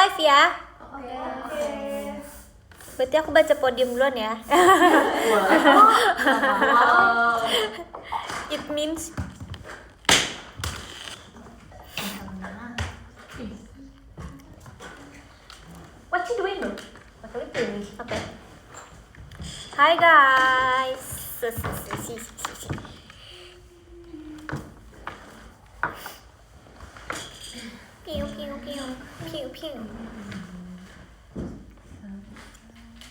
live ya. Oke. Berarti aku baca podium duluan ya. Wow. It means what you doing bro? Okay. Hi guys. Piu piu piu piu piu.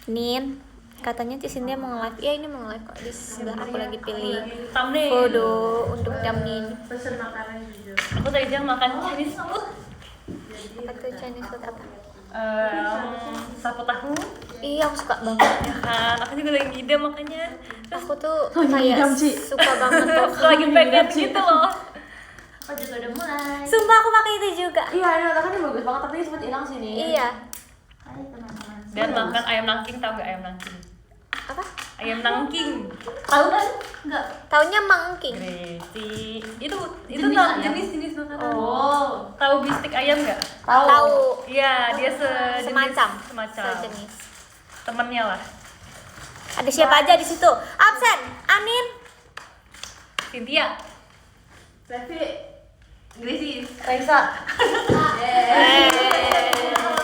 Nin, katanya Cisindia mau nge-live. Ya ini mau nge-live kok. Di sebelah aku lagi pilih foto untuk thumbnail. Pesen makanan jujur. Aku tadi jam makan Chinese food. Apa tuh Chinese food apa? Sapu tahu. Iya, aku suka banget. Ya kan, aku juga lagi ngide makanya. Terus Aku tuh kayak suka banget tuh. aku lagi pengen gitu loh. Aku juga udah mulai. Sumpah aku pakai itu juga. Iya, ini kan bagus banget tapi sempat hilang sini. Iya. Hai teman-teman. Dan makan ayam nangking, tahu nggak ayam nangking? Apa? Ayam nangking. Tahu kan? Enggak. Taunya mangking. Greci. Itu Jenis tahu ayam? jenis makanan. Oh. Tahu bistik ayam nggak? Tahu. Iya, dia sejenis, Semacam. sejenis. Temennya lah. Ada siapa aja di situ? Absen. Anin. Cynthia. Levi. Greci. Raisa.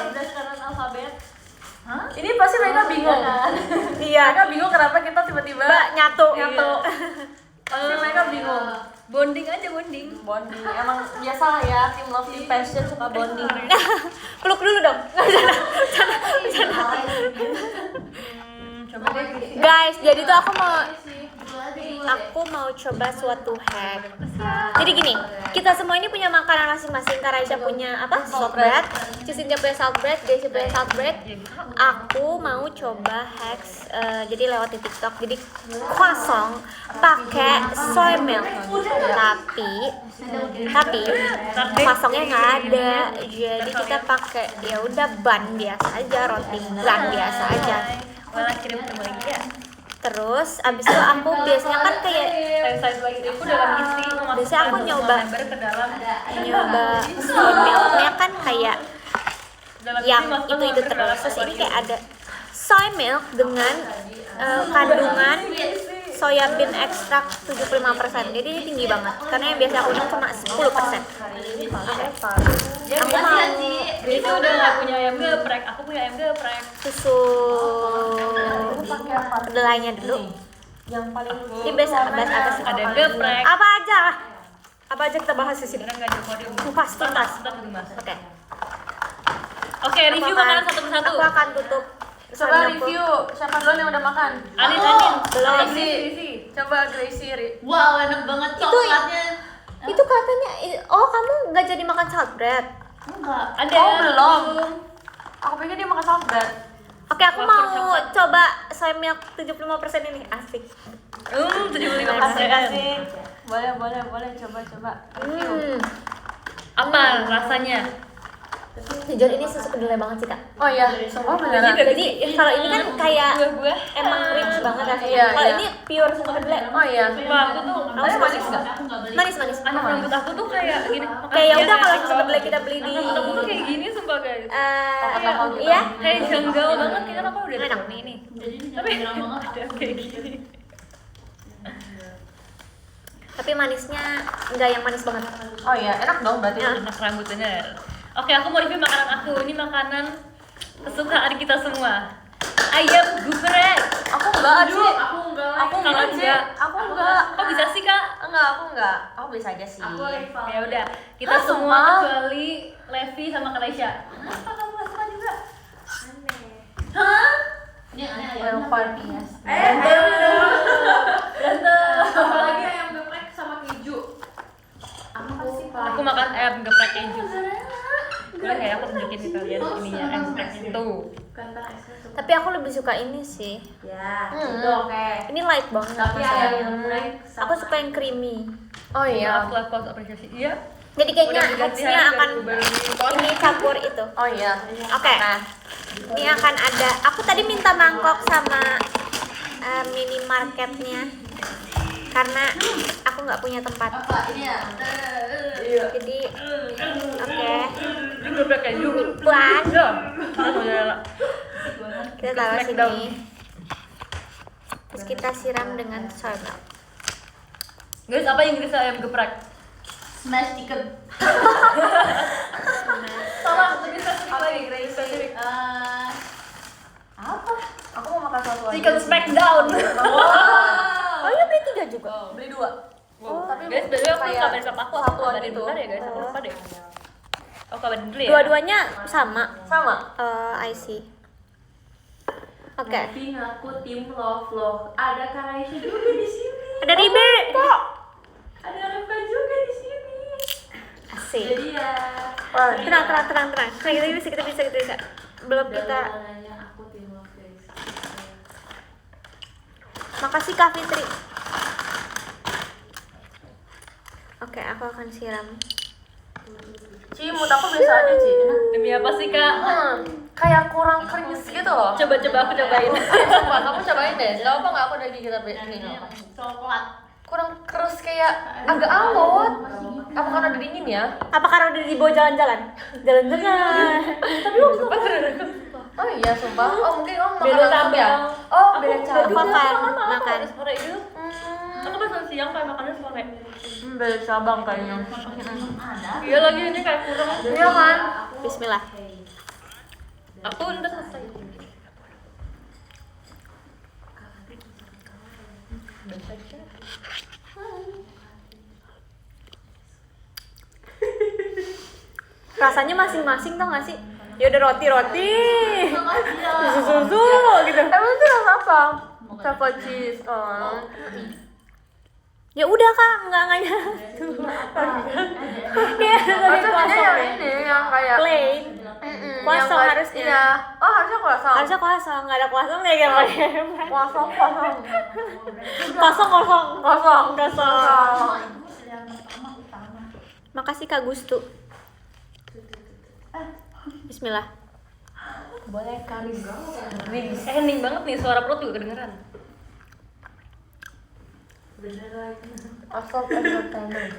Berdasarkan alfabet. Hah? Ini pasti mereka bingung. Iya. Mereka bingung kenapa kita tiba-tiba Mbak nyatu. nyatu. Pasti mereka bingung. Bonding aja bonding. Bonding. Emang biasa lah ya, tim Lovely Passion suka bonding. Peluk dulu dong. Coba deh Greci. Guys, jadi tuh aku mau coba suatu hack. Jadi gini, kita semua ini punya makanan masing-masing. Karaisha punya apa? Salt bread, Cisindia punya salt bread, Desi punya salt bread. Aku mau coba hacks jadi lewat di TikTok. Jadi croissant pakai soy milk. Tapi croissantnya nggak ada. Jadi kita pakai ya udah bun biasa aja, roti bun biasa aja. Malah kirim ke lagi ya. Terus abis itu aku biasanya kan kayak Saya lagi aku dalam isi biasanya aku nyoba ke dalam soy milknya kan kayak dalam yang isi masuk itu terus. Terus ini kayak ada soy milk dengan kandungan soya bean ekstrak 75%. Jadi ini tinggi banget karena yang biasa aku minum cuma 10%. Aku mau itu udah nggak punya ayam geprek, aku punya ayam geprek. susu kedelainya dulu. Yang paling Ini biasa bahas apa sih? Ada geprek. Apa aja? Apa aja kita bahas di sini? Beneran nggak ada podium. Kupas tuntas. Ntar dulu mas. Oke. Oke, review makanan satu persatu. Aku akan tutup. Coba review siapa duluan yang udah makan? Anin. Belum. Gracie. Coba Gracie. Wow, enak banget coklatnya. Itu katanya, oh kamu nggak jadi makan salt bread? Enggak. Ada. Oh, belum. Aku pikir dia makan salt bread. Oke, aku Wafer mau coklat. coba soy milk 75% ini. Asik. 75%. Asik. Boleh coba. Apa rasanya? Jujur ini susu kedelai banget sih, Kak. Oh iya, semua beneran. Jadi kalau ini kan kayak Buah-buah. emang rich banget rasanya. Iya, Kalau iya. ini pure susu kedelai. Oh iya. Wah, aku tuh Rasanya manis nggak? Aku enggak beli. Manis. anak rambut aku tuh kayak gini. Kayak ya udah kalau susu kedelai kita beli di Anak aku tuh kayak gini sumpah guys. Toko-toko gitu. iya. Kayak janggal banget kita apa udah Enak. tahu ini. Jadi ini Tapi jarang banget. ada kayak gini. Tapi manisnya enggak yang manis banget. Oh iya, enak dong berarti. Anak rambut bener. Oke, aku mau review makanan aku. Ini makanan kesukaan kita semua. Ayam geprek. Aku enggak sih. Aku enggak. Aku enggak Kalau sih. enggak. Aku enggak. Kok bisa sih kak? Enggak, aku enggak. Aku bisa aja sih. Aku rival. Ya udah, kita Ah, semua sumpah. kecuali Levi sama Kalaisha. Kenapa kamu gak suka juga? Ini aneh Well, ayamnya. party ya. Apalagi ayam geprek sama keju. Aku makan ayam geprek keju. Boleh kayak aku tunjukin ke kalian ininya es itu. Tapi aku lebih suka ini sih. Ya, Hmm. itu oke. Ini light banget. Tapi rasanya. ayam geprek Aku suka yang creamy. Oh iya. Aku harus apresiasi. Iya. Jadi kayaknya Udah diganti hacksnya hari akan baru dipotong. ini campur itu. Oh iya. Oke. Nah, Ini akan ada. Aku tadi minta mangkok sama minimarketnya karena aku nggak punya tempat. Apa ini ya? Jadi oke. Ini geprek keju. Bukan. Ya. Mozzarella. Kita taruh Smackdown. sini. Terus kita siram dengan soy milk. Guys, apa Inggrisnya ayam geprek? Smash chicken. Salah, lebih spesifik lagi. Lebih spesifik. Apa? Aku mau makan satu aja. Chicken smackdown. Oh iya beli 3 juga. Beli 2. Tapi Guys, dari aku kayak kabarin sama aku satuan kabarin gitu. bentar ya guys, aku lupa deh. Aku kabarin dulu ya. Dua-duanya sama. Sama. I see. Oke. Tapi aku tim love. Ada Kak Raisya juga di sini. Ada Ribe. Ada Reva juga di sini. Asik. Jadi ya. Tenang. Kita bisa. Belum kita. Aku tim love guys. Makasih Kak Fitri. Oke, aku akan siram. Ci, menurut aku biasa aja, Ci. Demi apa sih, Kak? Kayak kurang krimis gitu loh. Coba aku cobain. Coba kamu cobain deh. Gak apa nggak aku udah gigit tapi ini nggak apa. Coklat. Kurang keras kayak agak alot. Apa karena udah dingin ya? Apa karena udah dibawa jalan-jalan? Jalan-jalan. Tapi waktu itu oh iya sumpah. Oh mungkin kamu makan Beda langsung ya? cabang. Oh beda cabang. Makan. Sore itu. Aku pas siang kayak makannya sore. Beda cabang kayaknya. Iya lagi ini kayak kurang. Iya kan? Bismillah. Aku udah selesai. Rasanya masing-masing tau gak sih? Ya udah roti, susu gitu. Emang itu rasa apa? Chocolate cheese. Oh. Ya udah Kak, enggak Iya, tadi Maksudnya yang kosong. ini yang kayak Plain. Kosong yang harusnya. Iya. Oh harusnya kosong. Harusnya kosong, nggak ada kosong ya kayak Kosong. kosong. Makasih Kak Gustu. Bismillah. Boleh karis. Hening banget nih, suara perut juga kedengeran. Asal entertainment.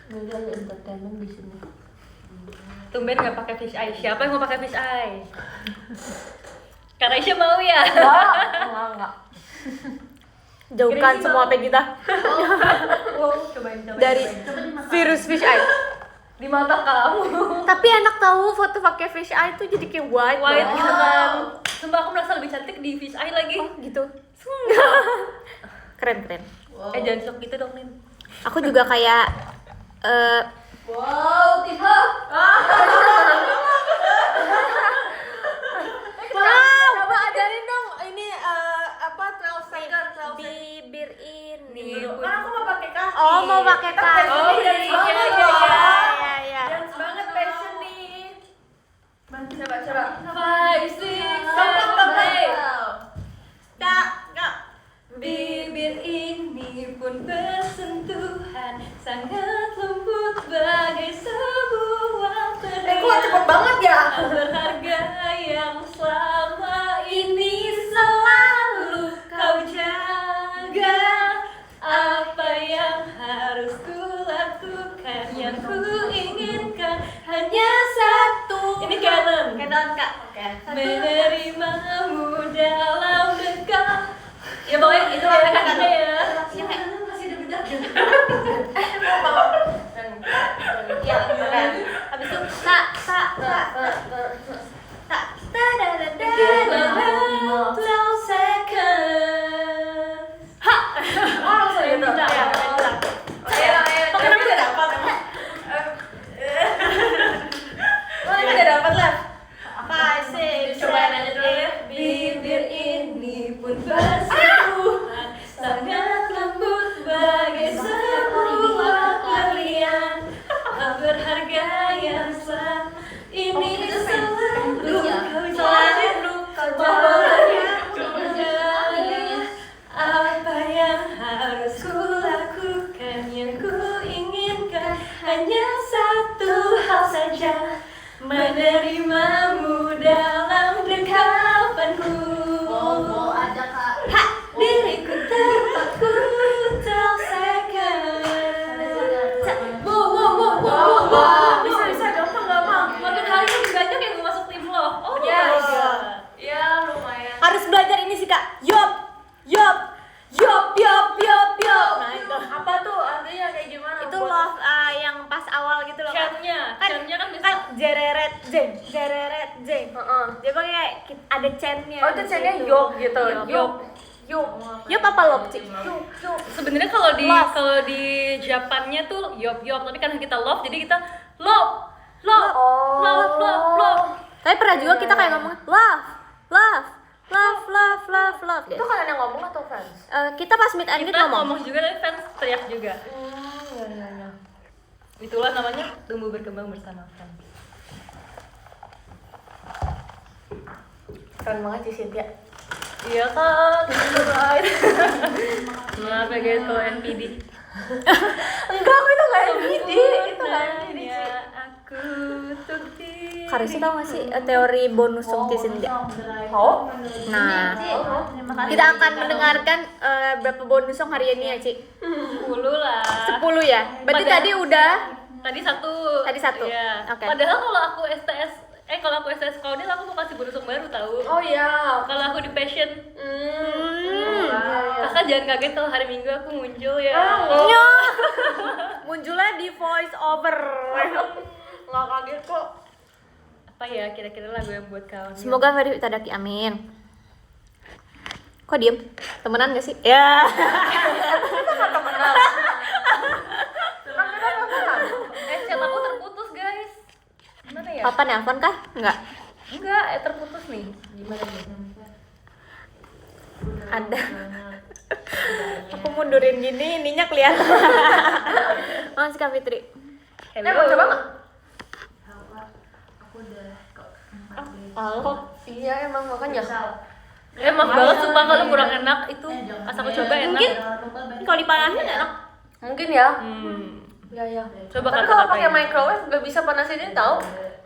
Jadi ada entertainment di sini. Tumben nggak pakai fish eye. Siapa yang mau pakai fish eye? Kak Raisya mau ya? Enggak. Jauhkan Gini semua mau. apa kita Cobain. dari virus fish eye. Di mata kamu. Tapi enak tahu foto pakai fish eye tuh jadi kayak white. White banget. gitu kan. Sumpah aku merasa lebih cantik di fish eye lagi. Gitu. Keren. Jangan sok gitu dong, Nin. Aku juga kayak Wow, tiba. coba ajarin dong ini apa 12 second bibir ini. Kan aku mau pakai kaki. Oh, mau pakai kaki. Oh, iya. Dance banget passion nih. Coba. 5, 6, 7, 8. Bibir ini pun bersentuhan sangat lembut bagai sebuah perhiasan. Kok cepet banget ya? Berharga yang selama ini selalu kau jaga. Apa yang harus ku lakukan, yang ku inginkan hanya satu. Ini canon. Kak. Menerimamu dalam dekat. Ya pokoknya itu kata-katanya ya. Ya, keren. Habis itu tak. Bibir ini pun bersentuhan sangat lembut bagai sebuah berlian berharga yang selama ini selalu kau jaga. Apa yang harus ku lakukan, yang ku inginkan hanya satu hal saja, menerimamu dalam dekapanku. Aja Kak. Diriku terpaku tersekan. Wow. Bisa gampang. Makin jereret jeng. Heeh. Dia pakai ada chainnya. Oh, itu chainnya yok gitu. Yok. Yop apa lop, Cik? Sebenarnya Love. kalau di Japannya tuh yop, tapi karena kita love jadi kita love. Tapi pernah juga kita kayak ngomong love Itu gitu. kalian yang ngomong atau fans? Kita pas meet and greet Kita ngomong. ngomong juga tapi fans teriak juga. Iya. Itulah namanya tumbuh berkembang bersama fans. Keren banget sih Cynthia. Iya kan, itu right. Maaf ya guys kalau NPD. Enggak, aku itu nggak NPD. Itu nggak NPD. Ya aku tuh Karisi tau gak sih teori bonus song Cisindia? Oh? Nah, kita akan mendengarkan berapa bonus song hari ini ya, Cik? 10 lah. 10 ya? Berarti Padahal- tadi udah Tadi satu. Tadi satu. Iya. Oke. Padahal kalau aku STS Kaunil aku mau kasih bonus song baru tahu. Oh iya. Kalau aku di passion, Hmm. kakak jangan kaget kalau hari Minggu aku muncul ya. Nyo. Munculnya di voice over. Nggak kaget kok. Apa ya kira-kira lagu yang buat kau? Semoga Ferry Tadaki, amin. Kok diem? Temenan gak sih? Ya. Chat aku terputus guys. Gimana ya? Papa nelpon kah? Enggak. Enggak, terputus nih. Gimana nih? Ada. Aku mundurin gini, ininya kelihatan. Makasih Kak Fitri. Mau coba nggak? Oh. Iya emang makanya. Maaf banget sumpah kalau kurang enak itu. Pas aku coba enak. Mungkin kalau dipanasin enak. Mungkin ya. Hmm. Iya. Coba Tapi kata kalau apa pakai ini? microwave nggak bisa panasin tahu.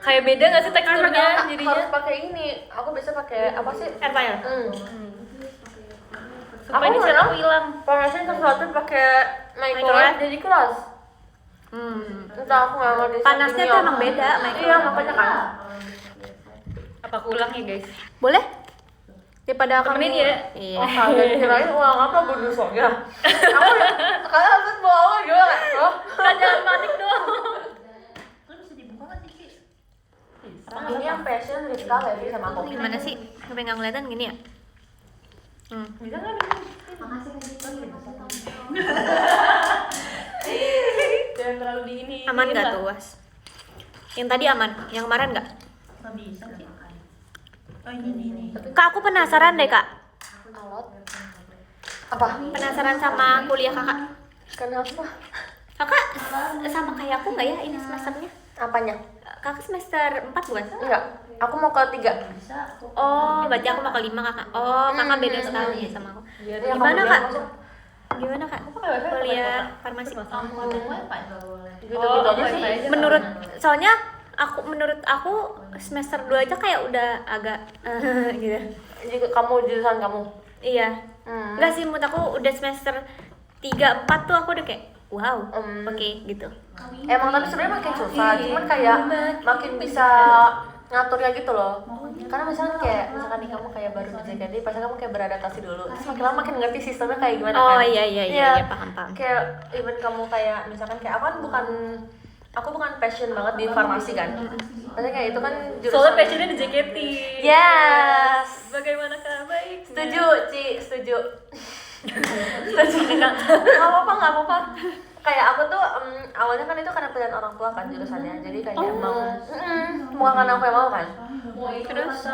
Kayak beda nggak sih teksturnya jadinya? Harus pakai ini. Aku biasa pakai apa sih? Air fryer. Sumpah ini chat aku hilang. Panasin sesuatu pakai microwave jadi keras. Entah aku nggak ngerti. Panasnya settingnya. tuh emang beda, microwave. Iya makanya kan. Apa aku ulang ya guys? Boleh? Daripada kamu. Temenin ya? Iya. Oh kaget kirain uang apa bonusnya. Aku kalian harus bawa juga kan? Oh. Kak jangan panik dong. Ini yang passion Rizka Levi sama aku. Gimana sih? Sampai nggak ngeliatan gini ya? Bisa nggak? Jangan terlalu diini. Aman nggak tuh, Was? Yang tadi aman, yang kemarin nggak? Kak, aku penasaran deh, Kak. Alot. Apa? Penasaran sama kuliah kakak. Kenapa? Kakak sama kayak aku nggak ya ini semesternya? Apanya? Kakak semester 4 bukan? Enggak. Aku mau ke 3. Oh, berarti aku mau ke 5 kakak. Oh, kakak beda setahun ya sama aku. Ya, Gimana kamu kak? bilang masuk. Gimana kak? pakai Kuliah farmasi. Gitu-gitu aja sih. Menurut aku semester 2 aja kayak udah agak gitu. Jika kamu jurusan kamu. Iya. Enggak sih, menurut aku udah semester 3, 4 tuh aku udah kayak wow, oke gitu. Emang tapi sebenarnya makin susah, cuman kayak makin bisa ngaturnya gitu loh. Karena misalkan nih kamu kayak baru di JKT, pasti kamu kayak beradaptasi dulu. Terus makin lama makin ngerti sistemnya kayak gimana Oh kan. iya, paham. Kayak even kamu kayak misalkan kayak aku bukan passion banget di farmasi kan. Maksudnya kayak itu kan jurusan. Soalnya passionnya di JKT. Yes. Bagaimana kak? Baik. Setuju, Ci, setuju. Nggak apa-apa. Kayak aku tuh awalnya kan itu karena pilihan orang tua kan jurusannya. Jadi kayak emang bukan karena aku yang mau kan. Terus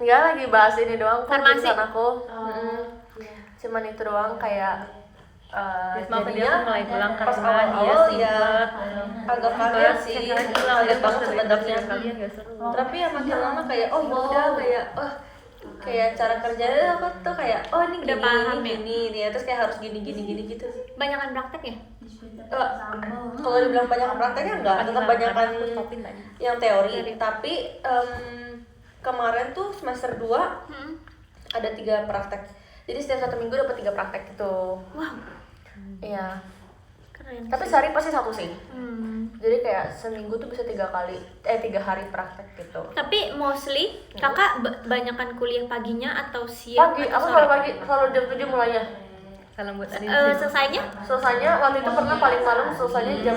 Enggak lagi bahas ini doang kok Farmasi. jurusan aku. Cuman itu doang kayak Maaf dia aku mulai pulang pas karena dia awal-awal sih ya agak kaget sih, kaget banget sebenarnya. kalian gak seru. Tapi ya makin lama kayak oh yaudah kayak cara kerjanya aku tuh kayak oh ini Udah paham ya? gini ya terus kayak harus gini gitu. banyakan praktek ya? Kalau dibilang banyak prakteknya enggak, tetap banyakan yang teori. Tapi kemarin tuh semester 2 ada 3 praktek. Jadi setiap 1 minggu dapat 3 praktek gitu. Wow, Iya. keren. Tapi sehari pasti 1 sih. Hmm. Jadi kayak seminggu tuh bisa 3 hari praktek gitu. Tapi mostly kakak banyakan kuliah paginya atau siang? Pagi, atau aku sore? selalu pagi, selalu jam 7 mulainya. Salam buat Adin. Selesainya? Selesainya waktu itu pernah paling malam selesainya jam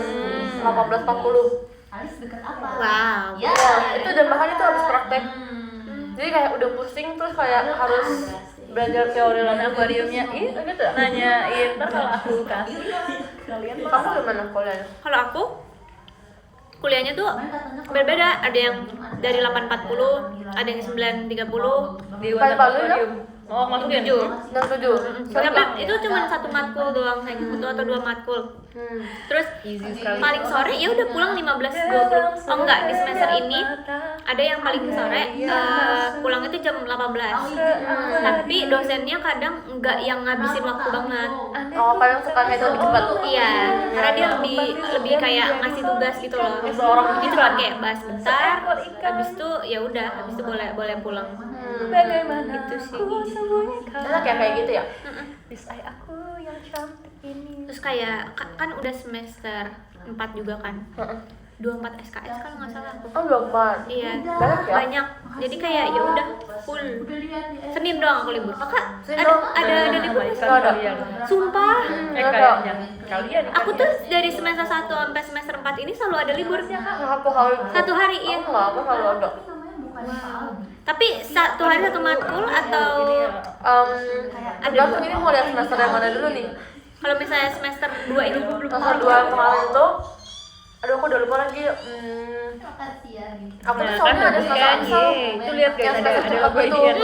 18.40. Alis deket apa? Wow. Ya, Itu dan bahkan itu habis praktek. Jadi kayak udah pusing terus kayak harus belajar teori Mana lagi. akuariumnya? Ih, Gitu. nanyain. Ntar kalau aku kasih kalian Kamu gimana kuliahnya? Kalau aku kuliahnya tuh berbeda, ada yang dari 8.40, ada yang 9.30. di Paling bagus ya? akuarium. Oh, masukin. 7. Dan 7. Tapi itu cuma 1 matkul doang, kayak gitu atau 2 matkul. Terus Easy sekali. paling sore ya udah pulang 15.20. Oh enggak, di semester ini ada yang paling sore pulang itu jam 18. Tapi dosennya kadang enggak yang ngabisin waktu banget. Oh, kalian suka kayak itu lebih cepat. Iya, karena dia lebih kayak ngasih tugas gitu loh. Itu kan kayak bahas bentar, habis itu ya udah, habis itu boleh pulang. Bagaimana Gitu sih. ku sembunyikan Enak ya kayak gitu ya? Bisai aku yang cantik ini. Terus kayak kan udah semester 4 juga kan. 24 SKS kalau nggak salah aku. Oh, 24. Iya, Banyak ya? banyak. Jadi kayak ya udah full. Senin doang aku libur. Kakak Senin ada doang? ada libur? Baik sekali Ada. kalian. Sumpah. Kalian. Aku tuh dari semester 1 sampai semester 4 ini selalu ada libur. Aku harus 1 hari iya. Aku nggak, aku selalu ada. Tapi 1 hari 1 matkul atau Tergantung ini mau lihat semester yang mana dulu nih. kalau misalnya semester 2 ini aku belum Semester 2 yang kemarin tuh, aduh aku udah lupa lagi. Aku tuh Nah, soalnya kan ada semester bagian, asal. yeay. Itu lihat guys, Yang ada semester logo cepat itu. IDN.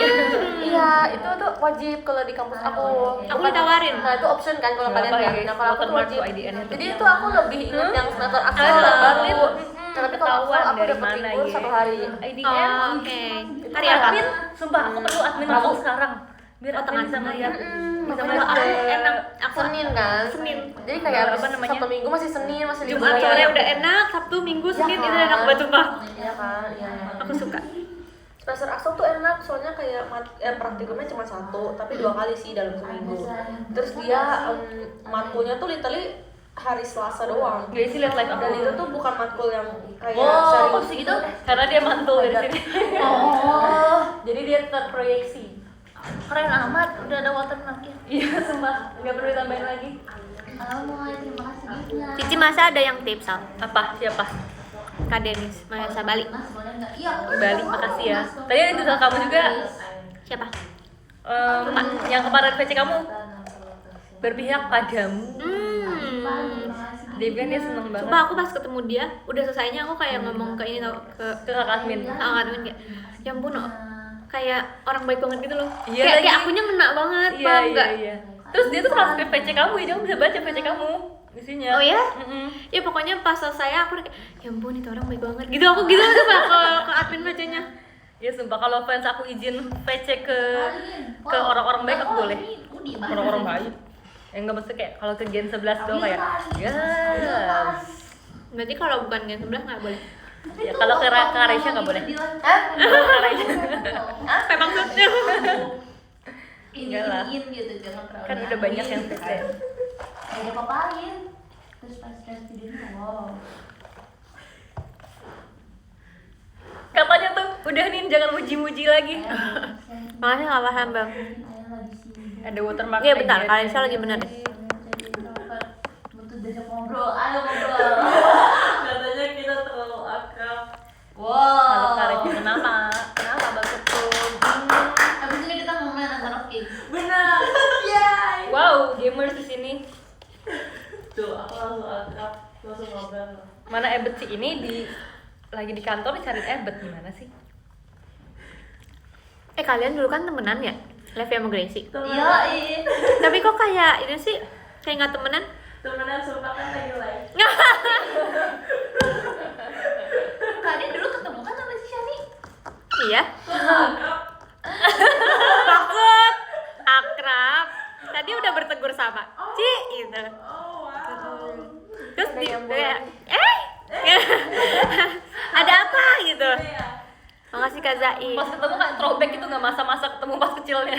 Iya, itu tuh wajib kalau di kampus aku. Aku ditawarin. Nah, itu option kan kalau Nggak kalian apa-apa kan. ya, Nah, kalau aku tuh watermark wajib. tuh IDN -nya tuh. Jadi itu aku lebih ingat yang semester asal Ah, dan baru. Nah, Tapi kalau ketahuan aku dari dapat mana libur ya. 1 hari. IDN. Oh, oke. Hari apa? Admin, sumpah aku perlu admin langsung sekarang. Biar Oh, admin bisa tengah-tengah melihat. Bisa Kalau aku melihat. enak, aku Senin kan? Senin. Jadi kayak Apa namanya? Sabtu Minggu masih Senin, masih libur. Jumat ya. sore udah enak, Sabtu, Minggu, Senin kan? itu enak banget sumpah. Iya kan? Iya. Aku suka. Semester asal tuh enak, soalnya kayak praktikumnya cuma 1, tapi 2 kali sih dalam seminggu. Terus dia matkulnya tuh literally hari Selasa doang. Gak sih lihat live aku. Dan itu tuh bukan matkul yang kayak Oh, serius kok sih gitu? Karena dia mantul dari sini. Jadi dia terproyeksi. Keren amat, udah ada watermarknya. Iya, sumpah. Gak perlu ditambahin lagi. Terima kasih Gina. Cici masa ada yang tips Sal? Apa? Siapa? Kak Denis, masa Bali. Mas boleh nggak? Iya. Balik, makasih ya. Tadi ada tulisan kamu juga. Siapa? Yang kemarin VC kamu berpihak padamu. Dia bilang dia seneng banget. Sumpah aku pas ketemu dia, udah selesainya aku kayak ngomong ke ini tau, ke Ke kakak admin. kakak admin kayak, ya ampun, kayak orang baik banget gitu loh. Iya Kayak lagi. akunya ngena banget, Iya, paham iya, nggak? iya. Terus dia tuh transkrip VC kamu, ya kamu bisa baca VC kamu isinya. Oh ya? Mm-mm. Ya pokoknya pas selesai aku udah kayak, ya ampun itu orang baik banget. Gitu aku gitu tuh Pak ke admin bacanya. Ya sumpah kalau fans aku izin VC ke orang-orang baik aku boleh. Orang-orang baik. Yang nggak mesti kayak kalau ke Gen 11 doang kayak yes. Berarti kalau bukan Gen 11 nggak boleh. Ya kalau ke Raisya nggak boleh. Hah? Kalau ke Raisya Apa maksudnya? Enggak lah. Gitu, jangan terlalu Kan udah banyak yang VC. Ada papain. Terus pas videonya, wow. Katanya tuh udah nih jangan muji-muji lagi. Makanya nggak paham bang. Ada watermark. Iya bentar, kalian saya lagi bener deh. Butuh diajak ngobrol, ayo ngobrol. Katanya kita terlalu akrab. Halo Wow. Kareja, kenapa? Kenapa Bang Ketum? Abis ini kita mau main antara game. Benar. Yay. Wow, gamers di sini. Tuh, aku langsung akrab, langsung ngobrol. Mana Ebet sih ini lagi di kantor cari Ebet gimana sih? Kalian dulu kan temenan ya? Levi sama Gracie. Iya, Tapi kok kayak ini sih kayak nggak temenan? Temenan sumpah kan lagi live. Kalian dulu ketemu kan sama si Shani? Iya. Takut. Akrab. Tadi udah bertegur sama. Ci, gitu. Oh wow. Terus di kayak, ada apa gitu. Makasih Kak Zai. Pas ketemu kayak throwback itu nggak masa-masa ketemu pas kecilnya.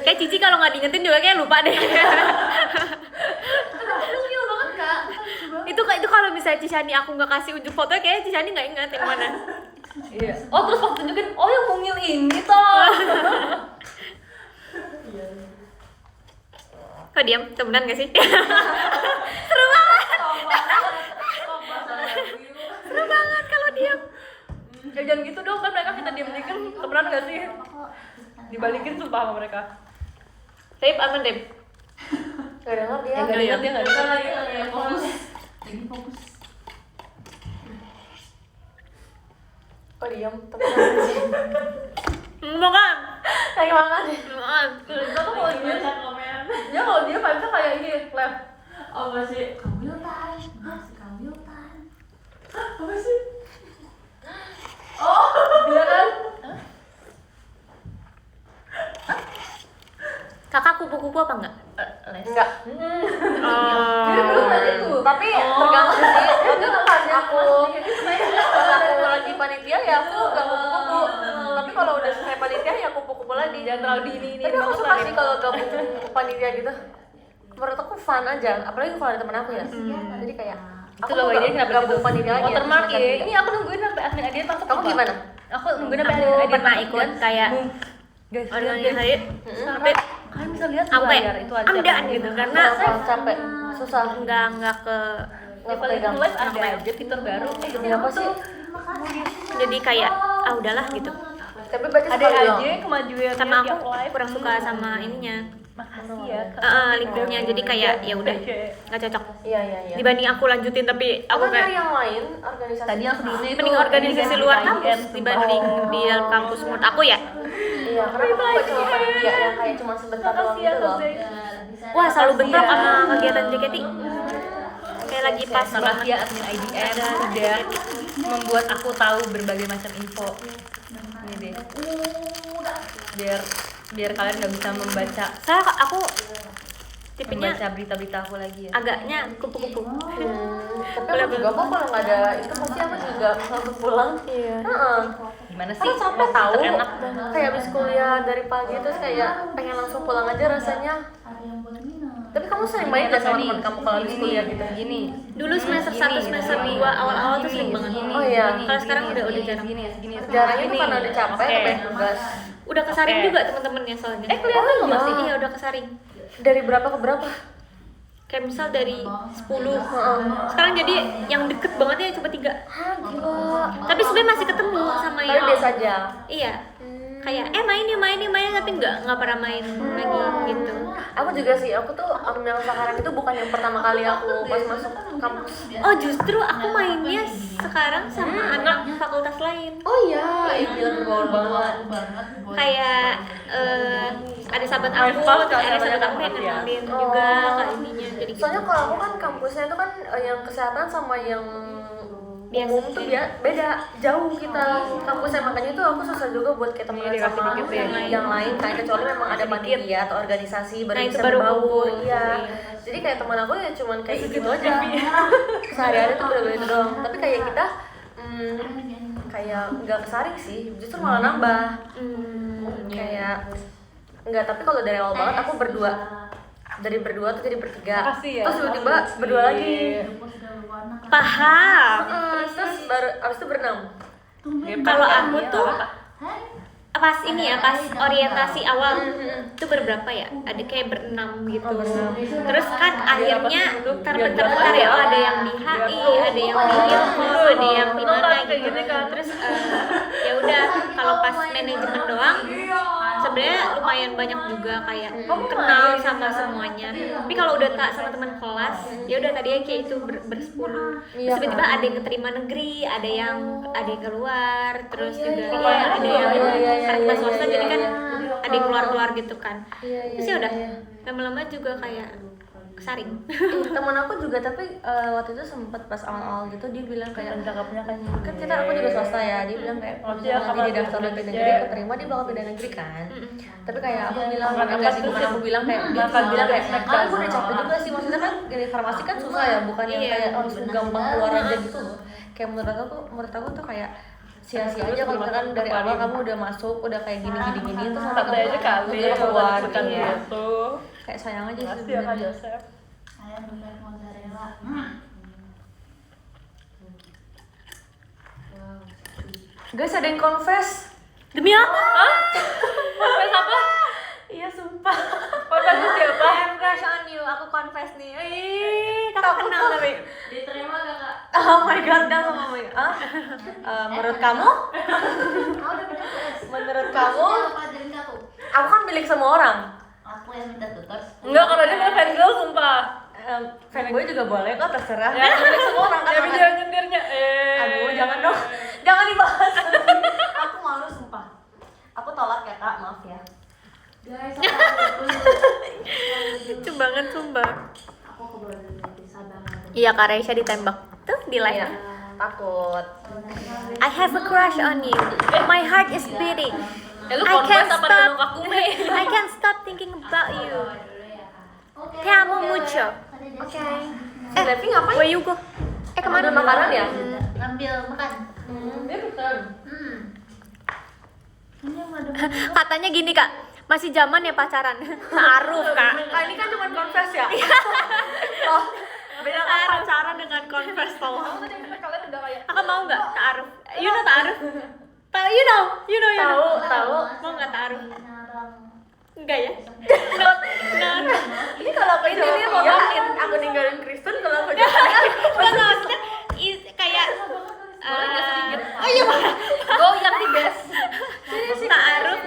Kayak Cici kalau nggak diingetin juga kayak lupa deh. Lucu banget kak. itu kalau misalnya Cishani aku nggak kasih unjuk foto kayak Cishani nggak ingat yang mana. Iya. Oh terus pas tunjukin, oh yang mungil ini toh. Kok diam? Temenan gak sih? Seru banget. Dibalikin sumpah sama mereka. Rip aman Rip. Gak denger dia. Gak denger dia gak denger. Lagi fokus. Oh diam, temen-temen. Makan. Lagi makan. Makan. Kita tuh kalau dia kalau dia vibes-nya kayak ini, left. Apa sih? Kamiltan. Kamiltan. Apa sih? Oh, dia kan? Kakak kupu-kupu apa enggak? Enggak. Dia belum ada itu. Tapi tergantung sih. Waktu itu pas aku lagi panitia ya aku gak kupu-kupu. Tapi kalau udah selesai panitia ya kupu-kupu lagi. Jangan terlalu ini Tapi aku suka sih kalau gabung panitia gitu. Menurut aku fun aja, apalagi kalau ada temen aku ya. Jadi kayak Itu loh ini kenapa gabung gitu? panitia lagi. Watermark ya. Ini aku nungguin sampai admin Adian masuk. Kamu gimana? Aku nungguin sampai Aku admin Adian pernah masuk, ikut dan kayak boom. Guys, organisasi tapi kalian bisa lihat apa ya? layar itu aja. Amdaan gitu karena capek, susah. enggak ke Nggak Paling pegang. live ada aja fitur baru. Demi apa sih? jadi kayak udahlah gitu. Tapi berarti Ada sekali aja doang. kemajuan Sama aku tiap live. kurang suka sama ininya. Makasih ya. Lingkupnya jadi kayak ya udah nggak cocok. Iya iya iya. Dibanding aku lanjutin tapi aku Aku kayak nyari yang lain organisasi. Tadi yang sedihnya itu mending organisasi ini luar kan, kampus IKN, dibanding di dalam kampus menurut aku ya. Iya, karena aku nggak cuma panitia yang kayak cuma sebentar doang Makasih ya, gitu loh. Tante. Wah selalu bentrok sama kegiatan JKT. Kayak lagi pas Makasih ya admin IDN sudah membuat aku tahu berbagai macam info. Ini deh. Biar kalian nggak bisa membaca Saya aku tipenya berita-berita aku lagi ya. agaknya kupu-kupu. Tapi aku juga kok kalau nggak ada itu pasti aku juga langsung pulang. Iya. Heeh. Gimana sih? Karena capek tahu. Enak. Kayak habis kuliah dari pagi terus kayak pengen langsung pulang aja rasanya. Ada yang buat minum. Tapi kamu sering main gak sama teman kamu kalau habis kuliah gitu? Gini. Dulu semester 1, semester 2 awal-awal tuh sering banget. Oh iya. Kalau sekarang udah jarang. Gini. Jarang itu karena udah capek Oke. atau banyak tugas. Udah kesaring Oke. juga teman-temannya soalnya. Kelihatan Oh, nggak iya. sih? Iya udah kesaring. Dari berapa ke berapa? Kayak misal dari 10 sekarang jadi yang deket banget ya cuma 3. Hah, gila. Tapi sebenarnya masih ketemu sama Tapi yang biasa aja. iya kayak main tapi nggak pernah main lagi gitu. Aku juga sih, aku tuh yang sekarang itu bukan yang pertama kali aku pas masuk kampus. Oh justru aku mainnya sekarang sama anak fakultas lain. Oh iya, bilang bergaul banget. Kayak ada sahabat aku, terus ada sahabat aku yang kenalin juga ke ininya jadi gitu. Soalnya kalau aku kan kampusnya itu kan yang kesehatan sama yang Biasa. umum tuh beda jauh kita kampusnya, makanya tuh aku susah juga buat kayak temenan Iya, dikasih sama dikit ya. yang lain kan, kecuali memang ada panitia atau organisasi baru Nah, itu bisa baru berbaur. kumpul. Iya. Jadi kayak teman aku ya cuman kayak gitu aja. Sehari-hari tuh bener-bener itu doang. Tapi kayak kita kayak nggak kesaring sih, justru malah nambah. Kayak enggak, tapi kalau dari awal banget aku berdua. Dari berdua tuh jadi bertiga. Makasih ya. Terus tiba-tiba berdua lagi. Paham. Terus baru abis itu berenam. Kalau aku tuh pas ini ya pas orientasi awal itu berberapa ya, ada kayak berenam gitu. Terus kan akhirnya terbentar ya, oh ada yang di HI, ada yang di Ilkom, ada yang di mana gitu. Terus ya udah kalau pas manajemen doang sebenarnya lumayan banyak juga kayak kenal sama semuanya. Tapi kalau udah tak sama teman kelas ya udah tadi kayak itu bersepuluh. Terus tiba-tiba ada yang keterima negeri, ada yang keluar, terus juga ada yang karena kita swasta jadi kan ada yang keluar gitu kan. Terus ya udah lama-lama juga kayak kesaring. Temen aku juga, tapi waktu itu sempet pas awal-awal gitu dia bilang kayak kan kita aku juga swasta ya, dia bilang kayak kalau misalnya nanti dia daftar di negeri keterima dia bakal pindah negeri kan. Tapi kayak aku bilang enggak sih, bukan aku bilang kayak dia tuh bilang kayak aku udah capek juga sih, maksudnya kan di farmasi kan susah ya, bukan yang kayak langsung gampang keluar aja gitu loh. Kayak menurut aku tuh kayak sia-sia aja kalau misalkan dari awal kamu udah masuk udah kayak gini terus nanti Santai aja kali ya keluar iya. gitu. Kayak sayang aja sih Makasih ya Kak sebenarnya. Joseph. Saya beli mozzarella. Guys, ada yang confess. Demi apa? Confess apa? Iya sumpah. Confess itu siapa? I'm crush on you, aku confess nih. Kakak kenal tapi Diterima gak kak? Oh my god, dah sama mami. Menurut kamu? Kau udah pernah tes? Menurut kamu? Pelajarin gak tuh? aku kan milik semua orang. Aku yang minta tutor. Enggak, kalau dia malah fangirl sumpah. Fanboy juga boleh kok, terserah. Ya. Milik semua orang kan. Tapi jangan nyendirnya. Aduh, jangan dong. Jangan dibahas. Aku malu sumpah. Aku tolak ya kak, maaf ya. Guys, aku Lucu banget sumpah. aku kebetulan dari Sabang. Iya, Kak Raisya ditembak. Tuh di Iya, live. takut. I have a crush on you. My heart is beating. Lu I can't confess apa stop. nonton aku, Mei? I can't stop thinking about you. Te amo mucho. Oke. Levi ngapain? Where you go? Kemana? Ambil makanan ya? Ngambil makan. Dia pesen. Ini yang ada. Katanya gini kak, masih zaman ya pacaran. Taaruf kak. Kak, ini kan cuma confess ya? Oh, beda kan pacaran dengan confess tau. Kamu tadi bilang kalian udah kayak Kakak mau nggak taaruf? You know taaruf? You know. Tahu. Mau nggak taaruf? Narang. Enggak ya? Not. Ini kalau aku Ini jawab dia iya, ngomongin. aku ninggalin Kristen, kalau aku jawab Enggak maksudnya kayak boleh nggak sedikit? oh iya Pak. Goyang di best. Taaruf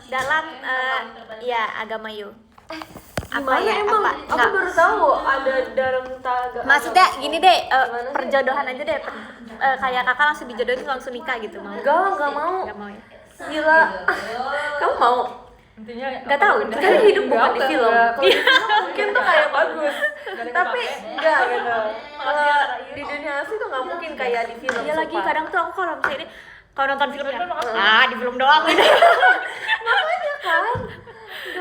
dalam ya agama you. gimana emang? Apa? Aku Nggak. baru tahu ada dalam taga. Maksudnya gini deh, Gimana sih? perjodohan aja deh. Kayak kakak langsung dijodohin langsung nikah gitu mau? Enggak mau. Nggak mau ya? Gila. Kamu mau? Intinya Nggak tahu. Kan hidup bukan di film. Kalau di film mungkin tuh kayak bagus. Tapi enggak gitu. Kalau di dunia asli tuh nggak mungkin kayak di film. Iya lagi sumpah. kadang tuh aku kalau misalnya ini kalau nonton film ya, di film doang gitu. Makanya kan.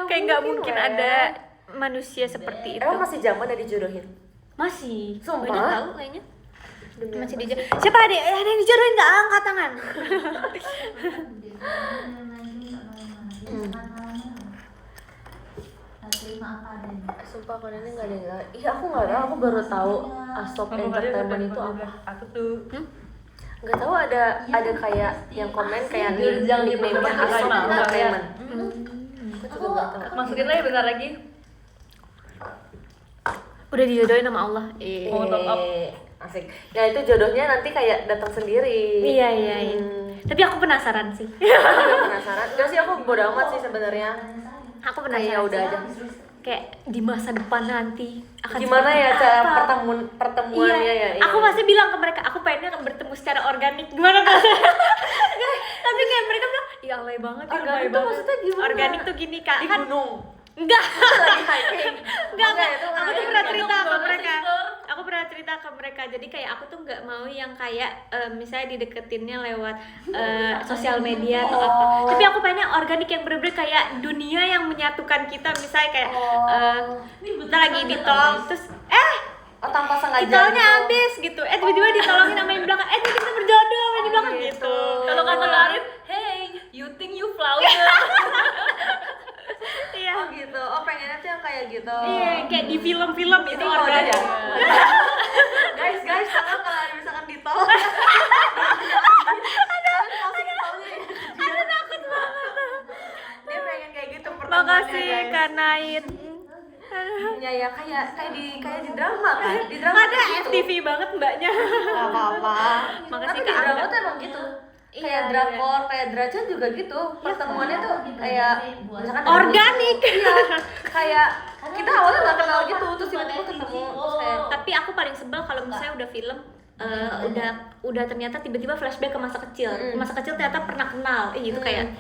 Kayak nggak mungkin ada manusia seperti itu. Emang masih zaman ya dijodohin? Masih. Sumpah? Banyak tahu kayaknya. Demi Masih apa dijodohin. Siapa ada yang dijodohin nggak angkat tangan? Terima apa adanya. Sumpah kalau ini nggak ada yang iya aku nggak tahu, aku baru tahu Asop Entertainment itu apa. Aku tuh Nggak tahu ada kayak yang komen kayak Jangan nickname-nya dibuka, Asop nggak mau. Entertainment. Aku juga nggak tahu. masukin lagi bentar lagi. Udah dijodohin sama Allah. Oh, top up. Asik. Ya itu jodohnya nanti kayak datang sendiri. Iya. Tapi aku penasaran sih. Aku penasaran. Enggak sih, aku bodo amat sih sebenarnya. Aku Kayak penasaran. udah sih. aja. Kayak di masa depan nanti akan Gimana seperti ya cara apa? pertemuannya ya? Iya. Aku masih bilang ke mereka, aku pengennya bertemu secara organik. Gimana kan? Tapi kayak mereka bilang, ya alay banget. ya, Organik lebay tuh banget." maksudnya gimana? Organik tuh gini kak, Di kan gunung. enggak. Lagi hiking. Enggak. itu Aku tuh hiking. pernah cerita ke Gunung mereka. sister. Aku pernah cerita ke mereka. Jadi kayak aku tuh nggak mau yang kayak misalnya dideketinnya lewat sosial media atau apa. Tapi aku pengennya organik yang bener-bener kayak dunia yang menyatukan kita. Misalnya kayak kita lagi di tol, terus Oh, tanpa sengaja. tolnya gitu. habis gitu. Tiba-tiba ditolongin sama yang di belakang. Kita berjodoh sama yang di belakang gitu. gitu. Kalau kata Karin, hey, you think you flower? Iya. Oh gitu. Oh pengennya tuh yang kayak gitu. Iya, kayak di film-film itu Ini mode organik. ya? guys, tolong kalau ada misalkan di tol. Dia pengen kayak gitu pertemuannya, Makasih guys. Kak Nait. Ya kayak di drama kan? Di drama Ada tuh gitu. FTV banget mbaknya. Gak apa-apa. Makasih Tapi Kak di drama Angga. tuh emang gitu. Iya, Kayak drakor, kayak Draca juga gitu. Pertemuannya tuh kayak misalkan ada Organik. musuh. Iya. Kayak kita awalnya nggak kenal gitu, terus tiba-tiba ketemu, terus kayak Tapi aku paling sebel kalau misalnya udah film udah ternyata tiba-tiba flashback ke masa kecil. Masa kecil ternyata pernah kenal. Itu kayak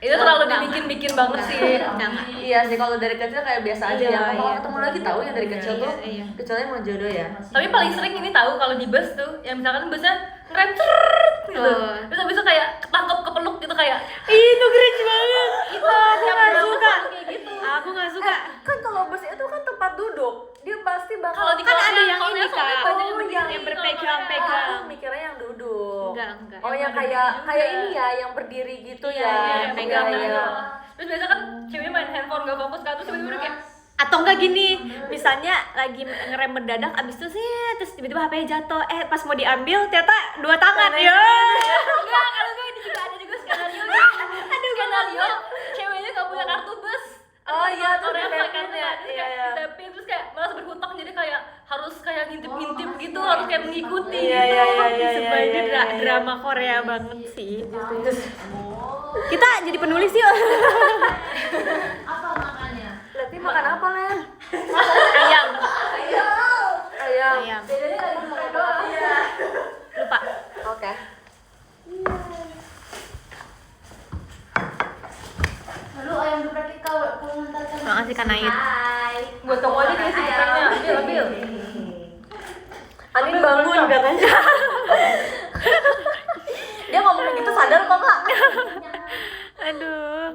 Itu terlalu dibikin-bikin banget sih. Jangan. iya sih kalau dari kecil kayak biasa aja Iya, ya. Kalau iya. ketemu lagi tahu yang dari kecil tuh, Iya. kecuali emang jodoh ya. Tapi paling sering ini tahu kalau di bus tuh, yang misalkan busnya ngerem ceret gitu. Oh. Terus habis itu kayak ketangkep kepeluk gitu kayak Itu cringe banget. Itu aku tiap nggak drama suka. kayak gitu. Aku nggak suka. Kan kalau bus itu kan tempat duduk, dia pasti bakal Kalau di Kan Korea, ada yang Korea ini, soalnya Kak. banyak Oh, berdiri yang kalau berpegang-pegang. Korea. Aku mikirnya yang duduk. Enggak. Oh yang Yang kayak berdiri juga. ini ya, yang berdiri gitu Iya, ya. yang pegang Iya, iya. Terus biasa kan ceweknya main handphone gak fokus kan, terus tiba-tiba kayak Atau enggak gini, misalnya lagi ngerem mendadak abis itu sih terus tiba-tiba HP-nya jatuh. Pas mau diambil ternyata dua tangan ya. enggak, kalau gue ini juga ada juga skenario nya. Skenario ceweknya gak punya kartu bus. Oh iya, tuh Korea pakai ditepin kartu ya. terus Iya, kayak iya. ditepin terus kayak malah berhutang jadi kayak harus kayak ngintip-ngintip gitu, harus kayak mengikuti Iya, gitu. iya, iya, iya. Sumpah ini drama Korea banget sih. Terus Kita jadi penulis yuk. Apa makannya? Berarti makan apa, Len? Ayam. Ayam. Ayam. Aku mau makan apa? Lupa. Oke. Lalu ayam geprek kau mengantarkan. Makasih Kak Nayit. Buat kamu aja dia sih gepreknya. Ambil. Anin bangun katanya. Dia ngomong kayak gitu sadar kok, Kak. Aduh.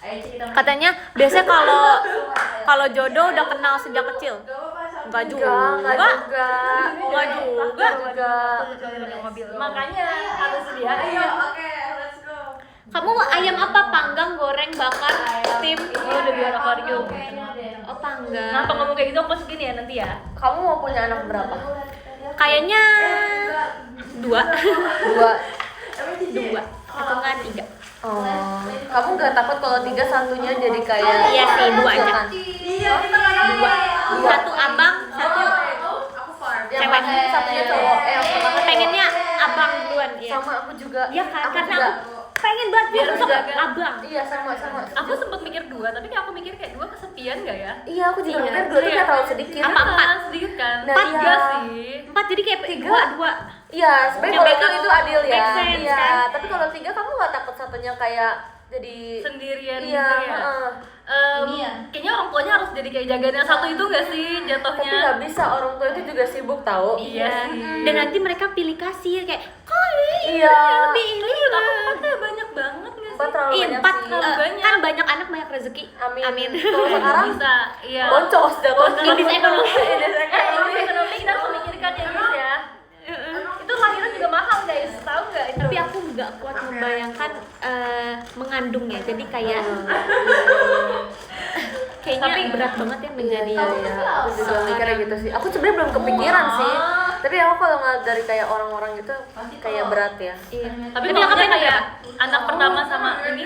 Ayo cerita. Katanya biasanya kalau jodoh udah kenal sejak kecil. Enggak juga. Enggak juga. Makanya harus dia. Kamu ayam apa? Panggang, goreng, bakar, steam? Oh, udah biar akuarium. Oh, panggang. Kenapa ngomong kayak gitu? Aku segini ya nanti ya. Kamu mau punya anak berapa? Kayaknya 2. 2. 2 atau enggak 3. Oh, kamu gak takut kalau 3 satunya jadi kayak Iya sih, 2 aja. kan? 2. Satu abang, satu Yang satunya cowok, yang pertama pengennya abang duluan ya. sama aku juga. Iya kan? Aku Karena juga. aku pengen banget Biar sosok menjaga. abang. Iya, sama. Aku sempet mikir 2, tapi kayak aku mikir kayak 2 kesepian gak ya? Iya, aku juga mikir 2 tuh kayak terlalu sedikit. Apa? Kan, sedikit kan? Nah, 4 iya. sih. 4 jadi kayak 2. Iya, sebenarnya Yang kalau backup itu adil ya. make sense, Iya, kan? tapi kalau 3 kamu gak takut satunya kayak jadi Sendirian iya, gitu ya. heeh. Ini ya? Kayaknya orang tuanya harus jadi kayak jagain yang satu itu gak sih Tapi jatuhnya? nggak bisa, orang tua itu juga sibuk tahu. Iya sih. Dan nanti mereka pilih kasih kayak Iya. lebih ini Aku lah. kayak banyak banget gak sih? 4 terlalu Ih, banyak 4 sih. Banyak. kan banyak anak banyak rezeki. Amin. Kalau sekarang Bisa, iya. boncos jatuhnya. Indis ekonomi. Ekonomi ekonomi kita harus memikirkan ya guys ya. Itu lahiran juga mahal guys, tahu nggak itu? Tapi aku nggak kuat membayangkan mengandung ya. Jadi kayak kayaknya berat banget ya menjadi Iya, aku juga mikirnya gitu sih. Aku sebenarnya belum kepikiran sih. Tapi aku kalau ngeliat dari kayak orang-orang gitu kayak berat ya. Iya. Tapi nyokapnya makanya anak kayak berapa? anak pertama sama ini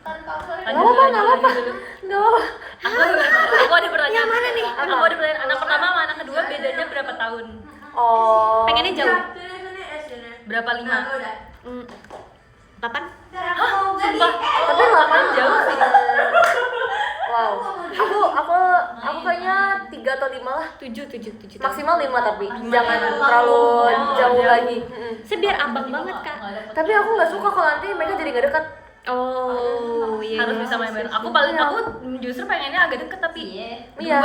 Gak apa-apa, gak apa-apa. Gak apa-apa. Aku ada pertanyaan. Yang mana nih? Aku ada pertanyaan. Anak pertama sama anak kedua bedanya berapa tahun? Oh. Pengennya jauh. Berapa 5? 8? Sumpah. Tapi 8 jauh sih. Wow. Aku kayaknya 3 atau 5 lah. 7. Maksimal 5 tapi jangan terlalu jauh lagi. Saya biar abang banget kak. Tapi aku nggak suka kalau nanti mereka jadi nggak dekat. Oh iya. Harus bisa main bareng. Aku paling aku justru pengennya agak deket tapi Iya.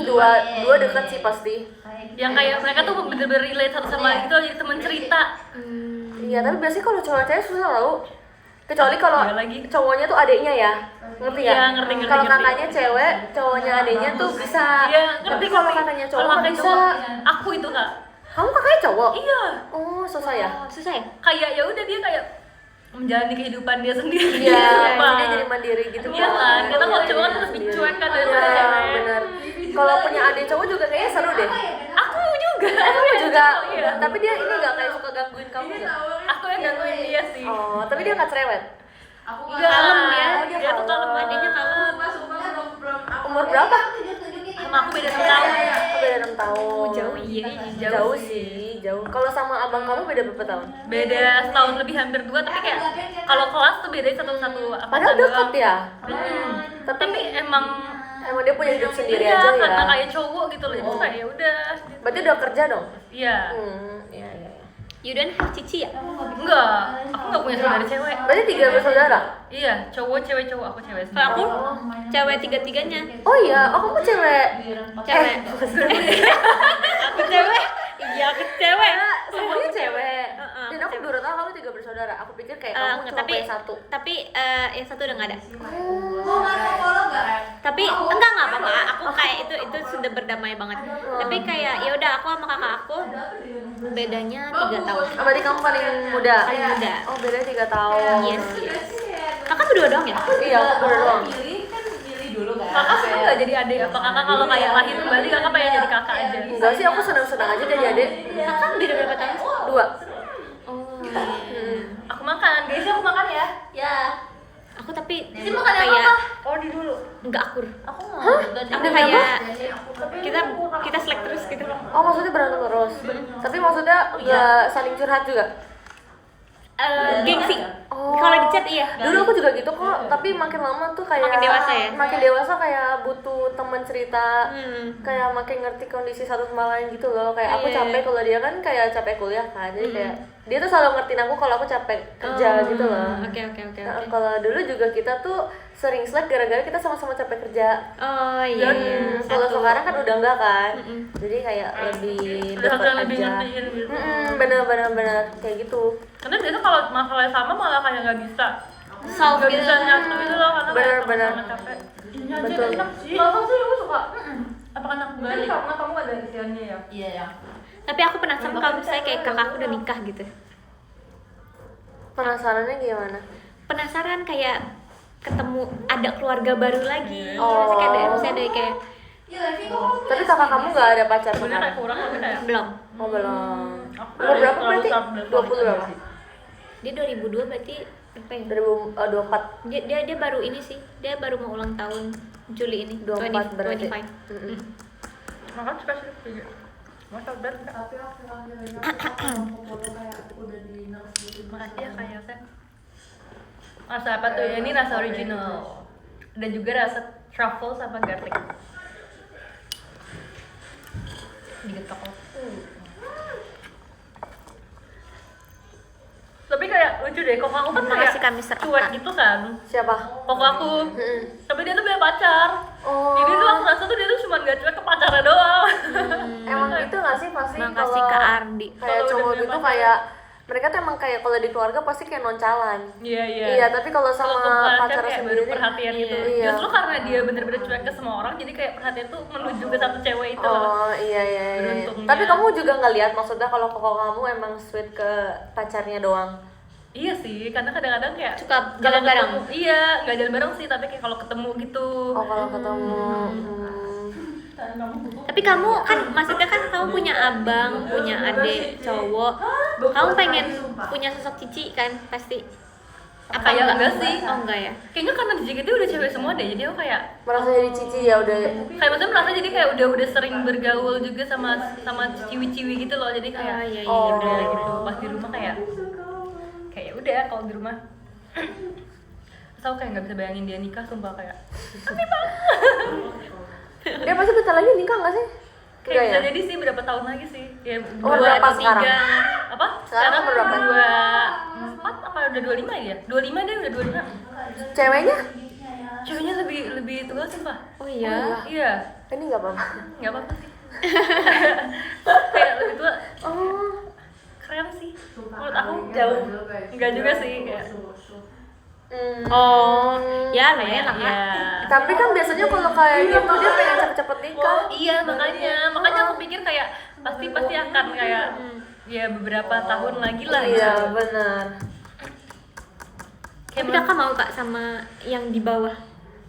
Dua dekat sih pasti. yang kayak mereka tuh bener-bener relate satu sama itu jadi temen cerita. Iya, tapi biasanya kalau cowok cewek susah tau. Kecuali kalau Iya lagi. cowoknya tuh adeknya ya. Ngerti ya? Iya, ngerti. Kalau kakaknya cewek, cowoknya adeknya tuh bisa. Iya, Tapi kalau kakaknya cowok Kalau nggak kakaknya bisa. cowok, aku itu kak. Kamu kakaknya cowok? Iya. Oh, susah ya? Susah ya? Kayak ya udah dia kayak menjalani kehidupan dia sendiri. Iya, Sumpah. dia jadi mandiri gitu. Iya kan, kita kalau cowok kan terus dicuek kan dari Iya, cewek. benar. Kalau punya adik cowok juga kayaknya seru deh. Aku juga. Kamu juga, Iya. tapi dia ini nggak kayak suka gangguin kamu nggak? Aku yang gangguin dia sih. Oh, tapi dia nggak cerewet. Enggak. Kalem dia. Dia tuh kalem. Adanya kalem. Umur berapa? Sama aku beda 6 tahun. Aku beda 6 tahun. Jauh iya. Jauh sih, jauh. Kalau sama abang kamu beda berapa tahun? Beda setahun lebih hampir 2 tapi kayak kalau kelas tuh beda satu-satu apa Padahal deket ya. Tapi emang Emang dia punya hidup sendiri iya, aja karena ya. kayak cowok gitu loh. Itu kayak ya udah. Berarti udah kerja dong? Iya. Iya. You don't have cici ya? Enggak, aku enggak punya saudara cewek. Berarti 3 bersaudara? Iya, cowok cewek cowok, aku cewek sendiri. Kalau aku cewek 3-3-nya. Oh iya, oh kamu cewek. Cewek. Aku cewek. Iya aku cewek. Semuanya cewek. Dan aku cewek. baru tahu kamu 3 bersaudara. Aku pikir kayak Eh, kamu enggak, cuma tapi punya 1. yang satu udah nggak ada. Tapi enggak apa-apa. Aku kayak itu sudah berdamai banget. Tapi kayak ya udah aku sama kakak aku bedanya 3 tahun. Berarti kamu paling muda? Paling muda. Oh, bedanya 3 tahun. Yes. Kakak berdua doang ya? Iya, aku baru doang. Kakak seneng nggak jadi adik? Apa kakak kalau kayak lahir kembali kakak pengen jadi kakak aja? Enggak sih, aku senang-senang aja jadi adik. Kakak beda berapa tahun? 2. Oh. Aku makan, guys aku makan ya. Ya. Aku tapi Sih makan yang kayak apa? Oh di dulu. enggak akur. Aku nggak. Aku kayak kita selek terus gitu. Oh, maksudnya berantem terus. Tapi maksudnya enggak saling curhat juga. gengsi. Kalau di chat iya. Dulu aku juga gitu kok, tapi makin lama tuh kayak Makin dewasa ya? Makin dewasa kayak butuh teman cerita, Hmm. kayak makin ngerti kondisi satu sama lain gitu loh. Kayak aku Iya. capek kalau dia kan kayak capek kuliah kan, jadi kayak dia tuh selalu ngertiin aku kalau aku capek kerja gitu loh. Oke. Nah, kalau dulu juga kita tuh sering slack gara-gara kita sama-sama capek kerja. Oh iya. Kalau Satu. sekarang kan udah enggak kan, jadi kayak lebih Udah dekat lebih aja. ngertiin gitu. Bener kayak gitu. Karena biasanya kalau masalahnya sama malah kayak nggak bisa Solve nggak gitu. bisa nyatu gitu loh karena kayak Bener. sama-sama capek. Betul. Masa sih aku suka? Apa karena aku gak karena kamu gak ada isiannya ya? Iya ya. Tapi aku penasaran kalau misalnya kayak kakakku udah nikah gitu. Penasarannya gimana? Penasaran kayak ketemu ada keluarga baru lagi. Oh. Maksudnya ada kayak Tapi kakak kamu nggak ada pacar Sebenarnya sekarang? kayak kurang tapi kayak belum. Oh belum. aku Umur berapa terlalu berarti? sharp 20 berapa? Dia 2002 berarti apa ya? 2024. Dia baru ini sih. Dia baru mau ulang tahun Juli ini. 24 berarti. 25. Makan spesifik juga. Masa udah enggak? Tapi akhir-akhir foto kayak udah di gitu. Makasih ya kayak Sen. Rasa apa tuh? Ini rasa original. Dan juga rasa truffle sama garlic. Digetok loh. Tapi kayak lucu deh, kok aku kan Makasih kayak kami serta. cuek gitu kan. Siapa? Kok aku. Tapi dia tuh punya pacar. Oh. Jadi tuh aku rasa tuh dia tuh cuma gak cuek ke pacarnya doang. Emang itu nggak sih pasti Makasih kalau Kak Ardi. kayak Kalau udah cowok punya gitu pacar. kayak mereka tuh emang kayak kalau di keluarga pasti kayak noncalan. Iya. Iya, tapi kalau sama Kalau ke pacar kayak sendiri baru perhatian gitu. Iya. Justru karena dia bener-bener cuek ke semua orang, jadi kayak perhatian tuh menuju ke satu cewek itu loh. Oh iya. Beruntungnya. Tapi kamu juga nggak lihat maksudnya kalau koko kamu emang sweet ke pacarnya doang. Iya sih, karena kadang-kadang kayak Suka kalau jalan bareng? ketemu- Iya, nggak jalan bareng sih, tapi kayak kalau ketemu gitu. Oh kalau ketemu. Tapi kamu kan maksudnya kan kamu punya abang, punya adik cowok. Kamu pengen punya sosok cici kan pasti. Apa Kayak enggak sih. Oh enggak ya. Kayaknya karena di JKT udah cewek semua deh, jadi aku kayak Merasa jadi cici ya udah. kayak maksudnya merasa jadi kayak udah sering bergaul juga sama ciwi-ciwi gitu loh, jadi kayak Oh, iya, Oh. udah gitu. Pas di rumah kayak ya udah kalau di rumah terus aku kayak nggak bisa bayangin dia nikah, sumpah kayak Dia pasti bentar lagi nikah nggak sih? kayak Enggak bisa ya? jadi sih berapa tahun lagi sih ya, Oh, dua berapa atau sekarang? tiga. Apa Sekarang berapa? 24 apa udah 25 ya 25 deh, udah 25. Ceweknya? Ceweknya lebih tua sumpah. Oh iya. Iya, Ini nggak apa-apa. nggak apa-apa sih. Kayak lebih tua. Oh. Keren sih menurut aku. Jauh nggak juga sih kayak Oh, ya lumayan lah Kak. ya. Tapi kan biasanya kalau kayak gitu dia pengen cepet-cepet nikah. Iya, makanya aku pikir kayak pasti akan kayak ya beberapa tahun lagi lah Iya gitu. benar. Tapi kakak mau Kak sama yang di bawah?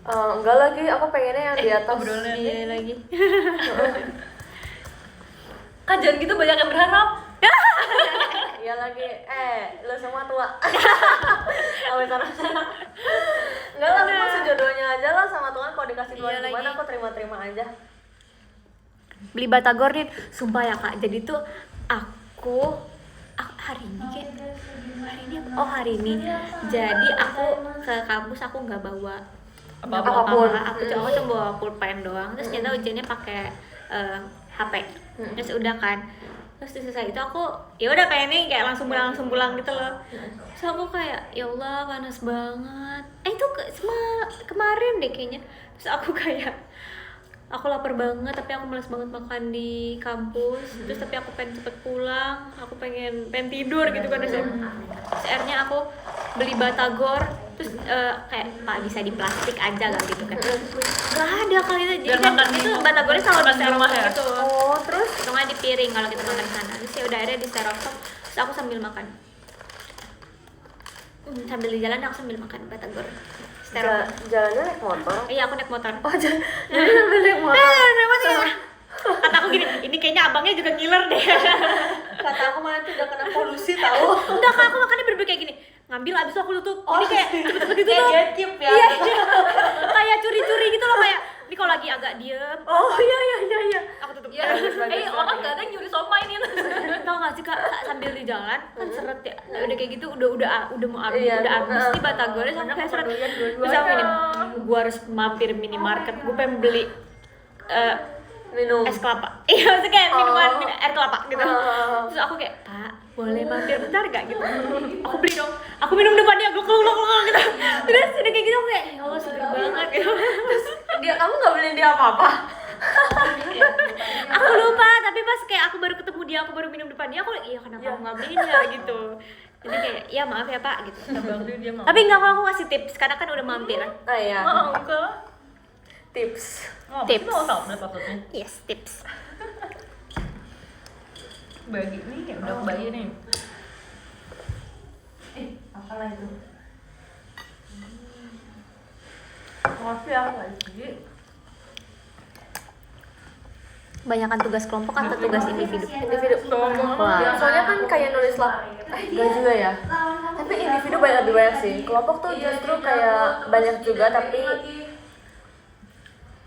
Enggak lagi, aku pengennya yang di atas. Obrolannya Iya lagi. Kak jangan gitu, banyak yang berharap. Iya lagi, lu semua tua. Awet sana. Enggak lah, aku sejodohnya aja lah sama Tuhan. Kalau dikasih Tuhan Iya gimana lagi. aku terima-terima aja. Beli batagor nih, sumpah ya Kak. Jadi tuh aku hari ini kayak hari ini. Jadi aku ke kampus aku nggak bawa Apapun. Aku cuma bawa pulpen doang. Terus ternyata ujiannya pakai HP. Terus udah kan. Terus selesai itu aku ya udah pengennya kayak langsung pulang gitu loh. Terus aku kayak ya Allah panas banget. Itu kemarin deh kayaknya. Terus aku kayak aku lapar banget tapi aku malas banget makan di kampus. Terus tapi aku pengen cepet pulang, aku pengen tidur gitu kan. Terus akhirnya aku beli batagor. Terus kayak Pak bisa di plastik aja gak gitu kan. Gak ada kali itu. Jadi Biar kan makan itu di- batagornya selalu makan di di rumah styrofoam ya? gitu. Oh, terus Atau nggak di piring kalau kita makan di sana. Terus ya udah akhirnya di styrofoam. Terus aku sambil makan. Sambil di jalan aku sambil makan batagor. Styrofoam. jalannya naik motor. Iya aku naik motor. Oh, jadi sambil naik motor. Kata aku gini, ini kayaknya abangnya juga ngiler deh. Kata aku malah tuh udah kena polusi tahu. Enggak Kak, aku makannya bener-bener kayak gini. Ngambil abis itu aku tutup. Ini kayak cepet-cepet gitu Kayak tuh. gatekeep ya. Iya. Kayak curi-curi gitu loh kayak. Ini kalau lagi agak diem, Oh iya. aku tutup. Ya, Bagus, orang bagus. gak ada yang nyuri somai nih. Tau gak sih Kak, sambil di jalan kan seret ya. Nah, udah kayak gitu udah mau habis, Iya, udah habis di Batagornya sampai kayak seret. Terus aku ini gue harus mampir minimarket, gue pengen beli minum. es kelapa. Iya, maksudnya kayak minuman air kelapa gitu. Oh. Terus aku kayak, "Pak, boleh mampir bentar gak?" gitu. Aku beli dong. Aku minum depan dia, gluk gitu. Terus udah kayak gitu aku kayak, "Ya Allah, seger banget." gitu. Terus kamu nggak beliin dia apa-apa? Aku lupa, tapi pas kayak aku baru ketemu dia, aku baru minum depan dia, aku iya kenapa aku nggak beliin ya gitu. Jadi kayak, "Ya maaf ya Pak" gitu. Dia mau. Tapi enggak, aku ngasih tips karena kan udah mampir. Ah iya. Oh, enggak. Tips. Oh, Tips. mau tahu berapa maksudnya? Yes, tips. Bagi nih, ya udah kebayi nih. Apalah itu? Makasih ya lagi. Banyakan tugas kelompok atau tugas individu? Individu. Wah. Soalnya kan kayak nulis enggak juga ya. Tapi individu lebih banyak sih. Kelompok tuh justru kayak banyak juga tapi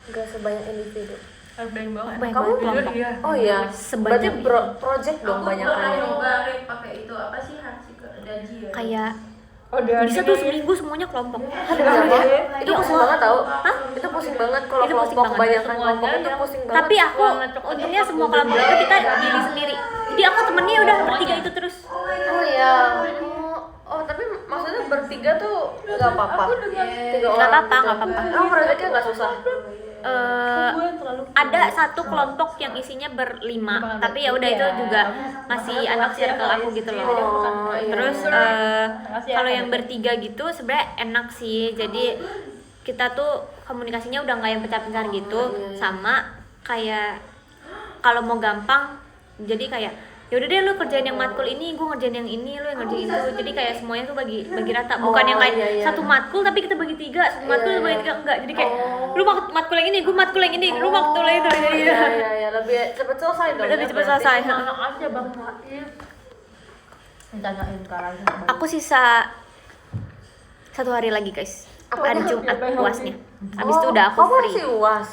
enggak sebanyak individu. Harus banyak banget. Banyak Kamu banget kelompok. Iya. Oh iya, berarti Sebanyak project dong banyak kan. pakai itu apa sih daji ya? Kayak Oh, dia bisa tuh seminggu semuanya kelompok. Kenapa? Itu pusing banget tau. Hah? Itu pusing banget kalau Itu pusing kelompok banget. kebanyakan kelompok itu pusing banget. Tapi aku untungnya semua kelompok itu kita pilih sendiri. Jadi aku temennya udah bertiga itu terus. Oh iya. Oh, tapi maksudnya bertiga tuh nggak apa-apa. Tiga Nggak orang. apa-apa, gitu. nggak apa-apa. Emang proyeknya nggak susah. Ada satu kelompok yang isinya berlima, tapi ya udah itu juga masih anak circle aku gitu loh. Oh, iya. Terus kalau yang bertiga gitu sebenarnya enak sih. Jadi kita tuh komunikasinya udah nggak yang pecah-pecah gitu, sama kayak kalau mau gampang, jadi kayak ya udah deh lu kerjain yang matkul ini, gue ngerjain yang ini, lu yang ngerjain itu. Jadi kayak semuanya tuh bagi rata, bukan yang kayak iya. satu matkul tapi kita bagi tiga, satu matkul Iya, bagi iya. tiga, enggak. Jadi kayak lu matkul yang ini, gue matkul yang ini, lu matkul yang itu. Jadi Iya, lebih cepet selesai dong. lebih ya, cepat berarti. selesai. Anak aja Bang Faib. Tanyain sekarang. Aku sisa 1 hari lagi guys. Hari Jumat puasnya. Abis itu udah aku kamu free. masih UAS.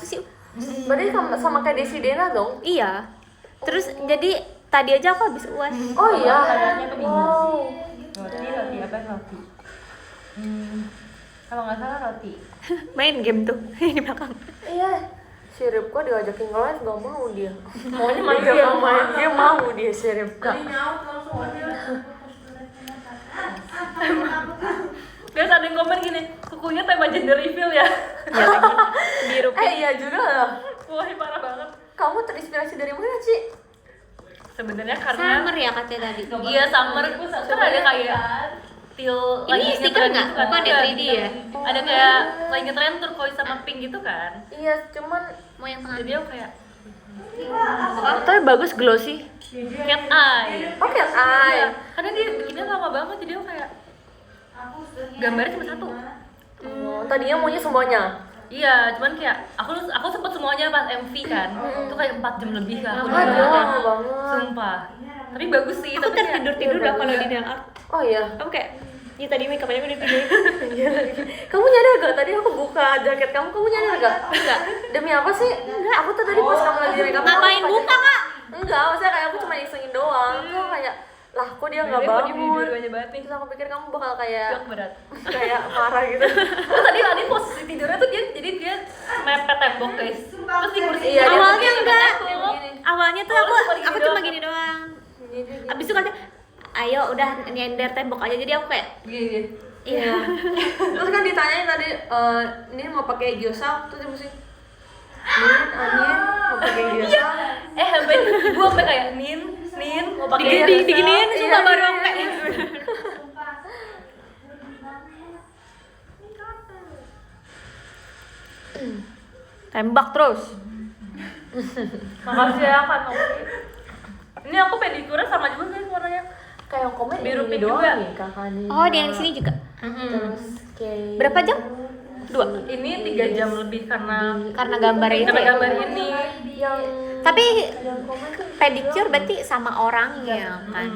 Berarti sama kayak Desidena dong? Iya. Terus jadi tadi aja aku habis UAS. Oh iya. Kayaknya ke Wow. Roti apa roti? Kalau nggak salah roti. Main game tuh di belakang. Iya. Si Ripka diajakin ke live gak mau dia. Maunya main Dia game. mau main game mau dia si Ripka. Guys, ada yang komen gini, kukunya tema gender reveal ya. Ya lagi biru. Iya juga loh. Wah, parah banget. Kamu terinspirasi dari mana Ci? Sebenarnya karena Summer ya katanya tadi. iya summer kan ada kayak teal Ini lagi stiker ngetren nggak? gitu kan. Bukan ya, Iya, 3D ya? Ada kayak lagi ngetren turquoise sama pink gitu kan. Iya, cuman Mau yang tengah. Jadi aku kayak Tapi bagus glossy. cat eye. oke, Iya, karena dia bikinnya lama banget jadi aku kayak gambarnya cuma satu. tadinya maunya semuanya. Iya, cuman kayak aku sempet semuanya pas MV kan. Itu kayak 4 jam lebih kan. Aku Aduh, nonton. lama banget. Sumpah. Tapi bagus sih, Aku tapi kayak tertidur dah kalau di nail art. Oh iya. Aku kayak ya tadi make up aja udah tidur. Kamu nyadar gak? Tadi aku buka jaket kamu nyadar gak? Enggak. Demi apa sih? Enggak. Aku tuh tadi pas kamu lagi make up. Ngapain aku buka, Kak? Enggak, maksudnya kayak aku cuma isengin doang. Tuh kayak lah kok dia nggak Bebe, kok dia bangun. dua-duanya banget nih. Terus aku pikir kamu bakal kayak Shock berat. kayak marah gitu. Terus tadi Lani posisi tidurnya tuh dia mepet tembok guys. Terus di kursi Iya, dia Awalnya begini, enggak. tembok. Awalnya tuh Awalnya cuma aku gini cuma doang. gini doang. Gini. Abis itu katanya ayo udah nyender tembok aja, jadi aku kayak Gini. iya. Terus kan ditanyain tadi, ini mau pakai gyoza, terus dia mesti Nin mau pakai gyoza. Sampai gue sampai kayak Nin mau pakai Diginiin Iya, sumpah baru iya. aku kayak tembak terus. Makasih ya Kak Novi. Ini aku pedikurnya sama juga guys warnanya. Kayak komen Biru ini pink doang juga. nih kakaknya. Oh, dia yang di sini juga. Terus kayak Berapa jam? 2. Ini 3 jam lebih karena Karena gambar itu. karena Ya? gambar ini. yang Tapi yang komen tuh pedicure berarti sama orangnya kan.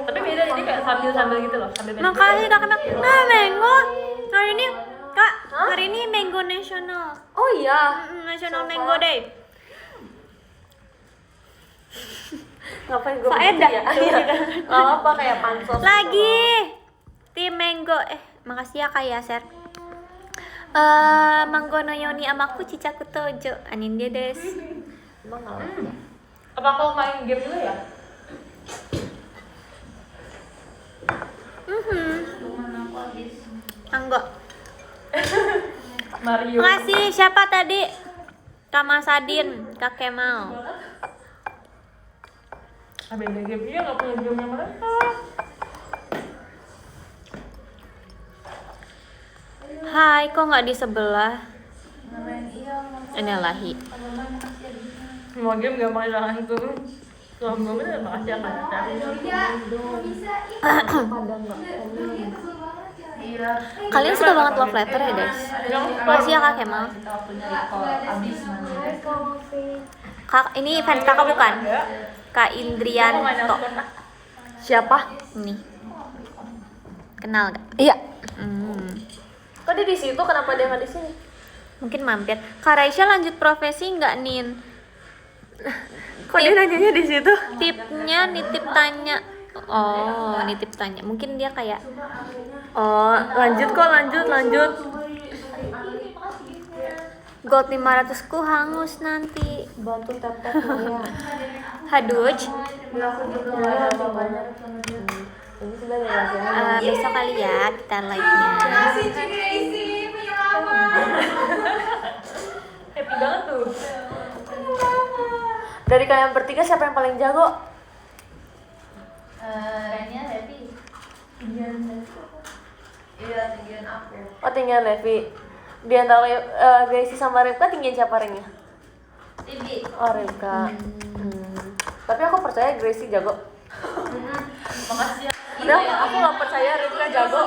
Tapi beda jadi kayak sambil gitu loh, sambil main Makasih Kak Kemal. Nah, mango. Hari ini Kak, hari ini Mango National. oh iya. National Mango Day. Ngapain gue Faedah. ya? Iya. Gak apa kayak pansos. Lagi tim Mango. Makasih ya Kak Yaser. Manggo no yoni amaku cicaku tojo. Anin dia des. Emang gak apa. Apa kau main game dulu ya? Cuman aku habis. Manggo. Mario. Makasih siapa tadi? Kama Sadin, Kak Kemal. Beda game dia nggak punya game yang mereka. Hai, kok nggak di sebelah? Anelahi. Semua game gak mau langsung. Kalau belum ada makasih akan datang. Kalian suka banget love letter ya guys? Makasih ya Kak Kemal. Kak, ini fans kakak bukan? Kak Indrianto. Siapa? Ini. Kenal gak? Iya. Kok dia di situ? Kenapa dia nggak di sini? Mungkin mampir. Kak Raisya lanjut profesi nggak Nin? Kok dia nanyanya di situ? Tipnya nitip tanya. Oh, nitip tanya. Mungkin dia kayak Oh, lanjut kok, lanjut. gold 500 ku hangus nanti. Bantu tap-tap Maya. Haduj. Ini sudah ya. Besok kali ya kita live-nya. Happy banget tuh. Dari kalian bertiga siapa yang paling jago? Rania happy. Iya, tinggian aku. Oh, tinggal Levi. Di antara Gracie sama Ripka tinggian siapa ringnya? Tinggi. Oh, Ripka. Tapi aku percaya Gracie jago. Makasih ya. Udah, aku gak percaya Ripka jago.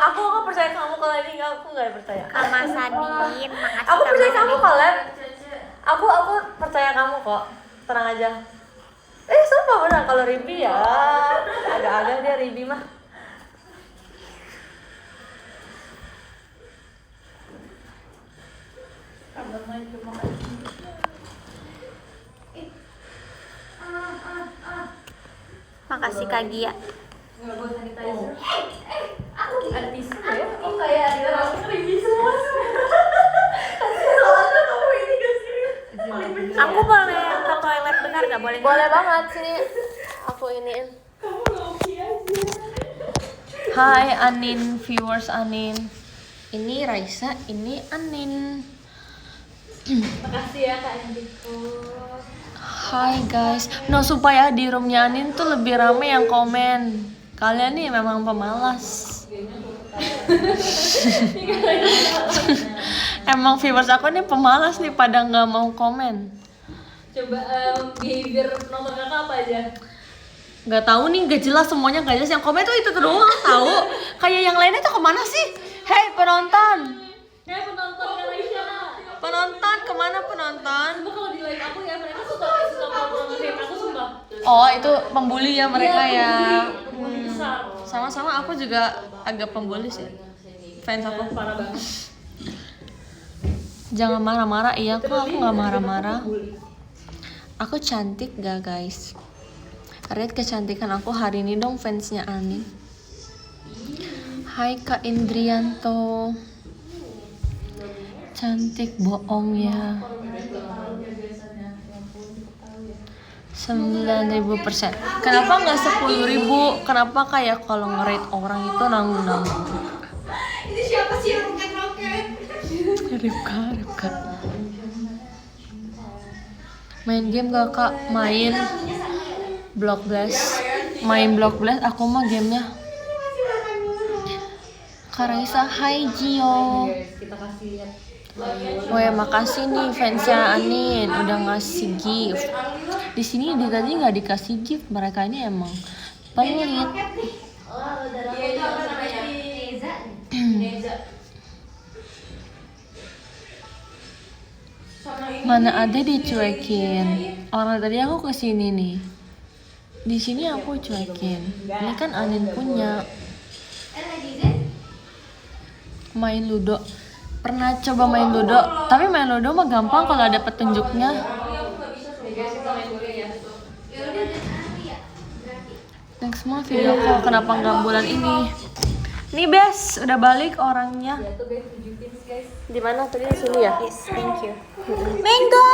Aku gak percaya kamu kalau ini aku gak percaya. Kama Sadin, makasih. Aku percaya Kama kamu Sadin. kalau aku percaya kamu kok. Tenang aja. Sumpah benar kalau Ribi ya agak-agak dia Ribi mah. Makasih Kak Gia. Ada tisu ya? Oh kayak ada orang Ribi semua. Aku boleh ke toilet bentar gak? Boleh? Boleh banget sini. Aku iniin. Hai Anin, viewers Anin. Ini Raisa, ini Anin. Makasih ya Kak Indiko. Hai guys. No, supaya di roomnya Anin tuh lebih rame yang komen. Kalian nih memang pemalas. Emang viewers aku nih pemalas nih, pada nggak mau komen. Coba behavior nomor kakak apa aja? Nggak tahu nih, nggak jelas semuanya, nggak jelas. Yang komen tuh itu doang tahu. Kayak yang lainnya tuh kemana sih? Hei penonton. Hei penonton Malaysia. Penonton kemana penonton? Coba kalau di live aku ya mereka suka ngomongin aku sumpah. Oh itu pembuli ya mereka ya. Pembuli besar. Sama-sama aku juga agak pembuli sih. Fans aku. Parah banget. Jangan marah-marah, iya kok aku nggak marah-marah. Aku cantik gak guys? Lihat kecantikan aku hari ini dong fansnya Anin. Hai Kak Indrianto. Cantik bohong ya. 9.000%. Kenapa nggak 10.000? Kenapa kayak kalau nge-rate orang itu nanggung-nanggung? Ini siapa sih yang roket-roket? Ripka. Main game gak kak? Main Block Blast. Main Block Blast, aku mah gamenya. Kak Raisa, hai Gio. Kita kasih lihat. Weh, makasih nih fansnya Anin udah ngasih gift. Di sini dia tadi nggak dikasih gift, mereka ini emang pelit. Oh, udah itu apa namanya? Neza. Mana ada dicuekin. Orang tadi aku kesini nih. Di sini aku cuekin. Ini kan Anin punya. Main Ludo. Pernah coba main Ludo, tapi main Ludo mah gampang kalau ada petunjuknya. Next month video call, kenapa nggak bulan ini? Nih Bes, udah balik orangnya. Di mana tadi, di sini ya? Yes, thank you. Mango.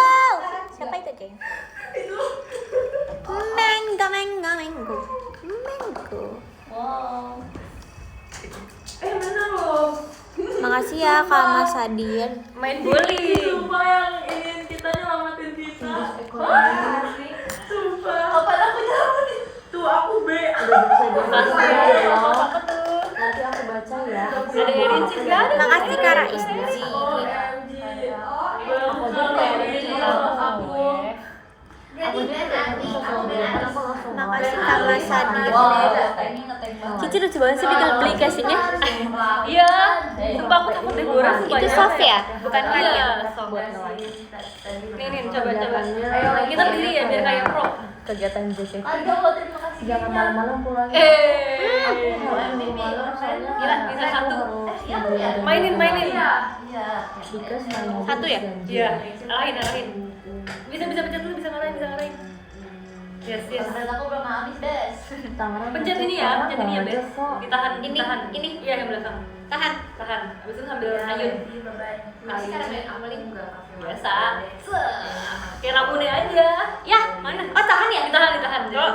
Siapa itu, Ceng? Mango. Wow. Bener loh. Makasih ya Kak Mas Adin. Main bowling. Sumpah yang ingin kita nyelamatin kita. Sumpah. Kapan aku nyelamatin? Tuh aku B. Makasih ya. Apa tuh? Nanti aku baca ya. Ada Erin juga. Makasih Kak Rais. Makasih Kak Mas Adin. Cici lucu banget sih bikin beli casingnya. Iya. Sumpah aku takut deh boros. Itu soft ya, bukan hard ya. Iya, soft. Nih, coba. Kita berdiri ya biar kayak pro. Kegiatan JKT. Jangan malam-malam pulang. Gila, bisa satu. Mainin. Satu ya? Iya, arahin. Bisa pencet dulu, bisa ngarahin. Yes. Aku belum habis, Bes. Pencet ini ya, Bes. Ditahan. Ini. Iya, yang belakang. Tahan. Habis itu sambil ayun. Makasih Kak Ameling. Biasa. Kayak rabune aja. Ya, mana? Oh, tahan ya? Ditahan. Dua.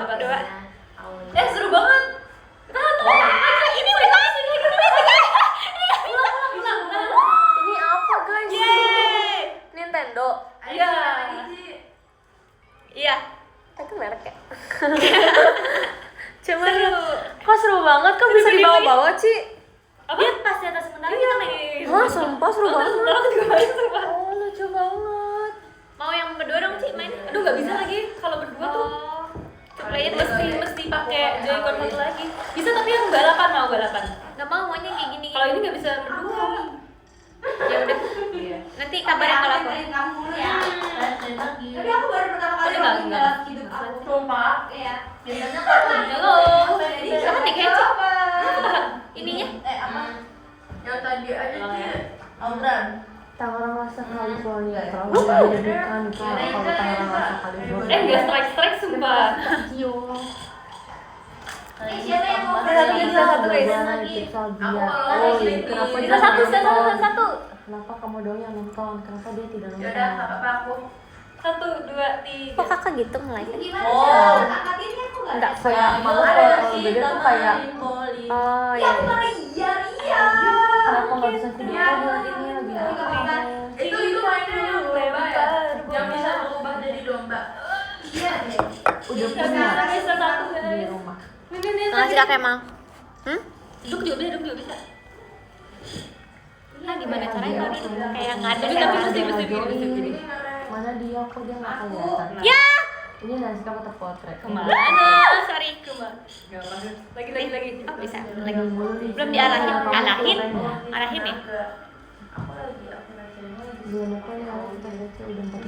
Seru banget. Tahan. Ini ulang. Ini apa guys? Yeay. Nintendo. Iya. Iya. Itu merek ya? Seru. Kok seru banget, kok bisa dibawa-bawa Ci? Apa? Dia pas di atas sementara kita main. Wah, sumpah seru banget. Aku juga main seru banget. Oh, lucu banget. Mau yang berdua dong, Ci, main? Aduh, nggak bisa lagi kalau berdua tuh. Player Mesti pakai Joy-Con satu lagi. Bisa tapi yang balapan, mau balapan. Nggak mau, maunya kayak gini. Kalau ini nggak bisa berdua. Ya udah. Nanti kabarin kalau aku. Tapi aku baru pertama kali Enggak. dalam hidup aku. Sumpah. Iya. Biasanya Halo. Siapa nih kayak Ci? Ininya? apa? Yang tadi aja Tolong ya. sih. Audran. Tangerang Rasa California terlalu menjadikan kalau Tangerang Rasa California. Nggak strike sumpah. Siapa yang mau Satu guys. Kenapa dia Satu. Kenapa kamu doang yang nonton? Kenapa dia tidak nonton? Yaudah, nggak apa-apa aku. 1, 2, 3. Kok kakak gitu nge-like? Gimana? Oh. Angkatinnya aku nggak. Enggak kayak malu kalau beda tuh kayak Oh Ya, iya. iya. kenapa nggak bisa video call buat ini lagi nonton? Itu mainnya yang domba ya. Yang bisa berubah jadi domba. Iya deh. Udah punya Bisa satu di guys. rumah. Ini Makasih Kak Kemal. Duduk juga bisa. Nah, gimana caranya kalau ini? Kayak nggak ada Tapi ya. mesti gini. Mana dia, kok dia nggak kelihatan? Ya! Ini nanti kamu terpotret. Kemana? Sorry. Gak masuk. Lagi. Oh, bisa. Lagi. Belum diarahin. Arahin ya? Belum apa ya, kita lihat sih udah 4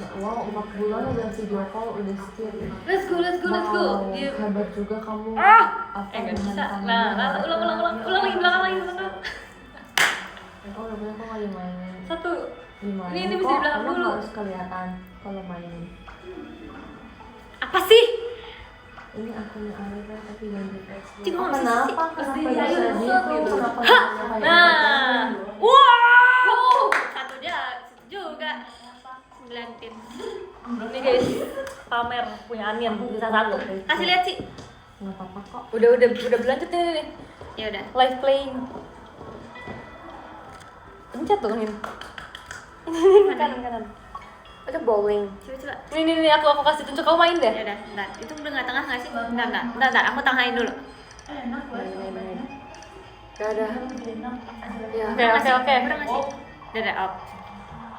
bulan udah video call, udah skip. Let's go. Wow, Yuk. hebat juga kamu. Nggak bisa. Nah, ulang lagi belakang. Oh, udah punya kok nggak dimainin. 1. Gimana? Ini mesti Kok di belakang emang dulu. harus kelihatan kalau mainin. Apa sih? Ini akunnya Arifah tapi ganti password. Cik, ngomong Kenapa? sih. Kenapa Pasti bisa ayo, gitu? gitu. Kenapa namanya kayak Nah. gitu? Wow! Satu juga. 9 pin. Ini guys, pamer punya Anian bisa 1. Kasih lihat sih. Nggak apa-apa kok. Udah berlanjut nih. Ya udah. Live playing. Pencet tuh Nin. Kanan. Itu bowling. Coba. Nih aku kasih tunjuk kamu main deh. Ya udah, bentar. Itu udah nggak tengah nggak sih? Bentar. Aku tengahin dulu. Enak banget. Gak ada. Ya. Oke. Kurang nggak sih? Udah, op.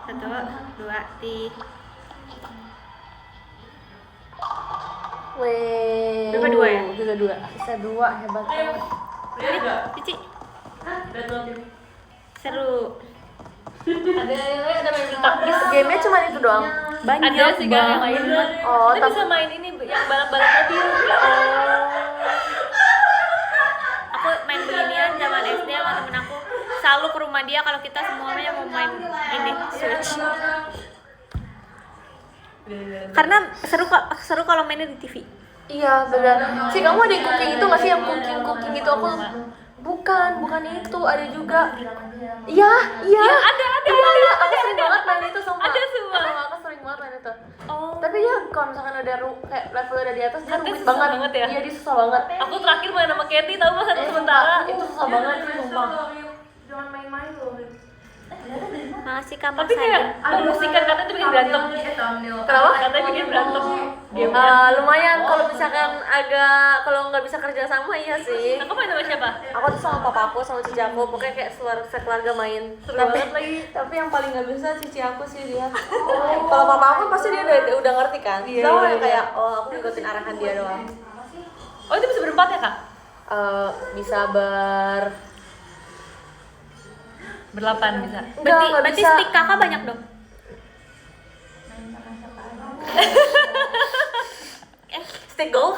1, 2, 3. Weh. Berapa 2 ya? Bisa 2. Bisa 2, hebat. Ini, Cici. Seru. Ada main taktis. Gamenya cuma itu doang. Banyak Ada sih kan yang main. Oh, Kita tapi bisa main ini yang balap-balap mobil. Aku main beginian zaman SD sama temen aku. Selalu ke rumah dia kalau kita semuanya mau main ini Switch. Karena seru kalau mainnya di TV. Iya benar. Si kamu ada yang cooking itu nggak sih, yang cooking itu aku bukan itu, ada juga. Iya. Ada. Aku sering banget main itu sumpah. Ada semua. Aku sering banget main itu. Oh. Tapi ya kalau misalkan ada kayak level udah di atas dia Nanti rumit susah banget. banget ya? Iya dia susah banget. Aku terakhir main sama Katie tahu nggak satu sementara. Itu susah banget sih sumpah. Jangan main-main loh. Makasih Kak Tapi kayak musikan katanya itu bikin berantem. Kenapa? Katanya bikin berantem. Lumayan kalau misalkan kalau nggak bisa kerja sama iya sih. Aku main sama siapa? Aku tuh sama papa aku sama cici aku pokoknya kayak sekeluarga main. Seru banget lagi. Tapi yang paling nggak bisa cici aku sih dia. Kalau papa aku pasti dia udah ngerti kan. Iya, Sama iya. kayak aku ngikutin arahan dia doang. Oh itu bisa berempat ya kak? Bisa Berlapan bisa. nggak Berarti bisa. stick kakak banyak dong. stick golf.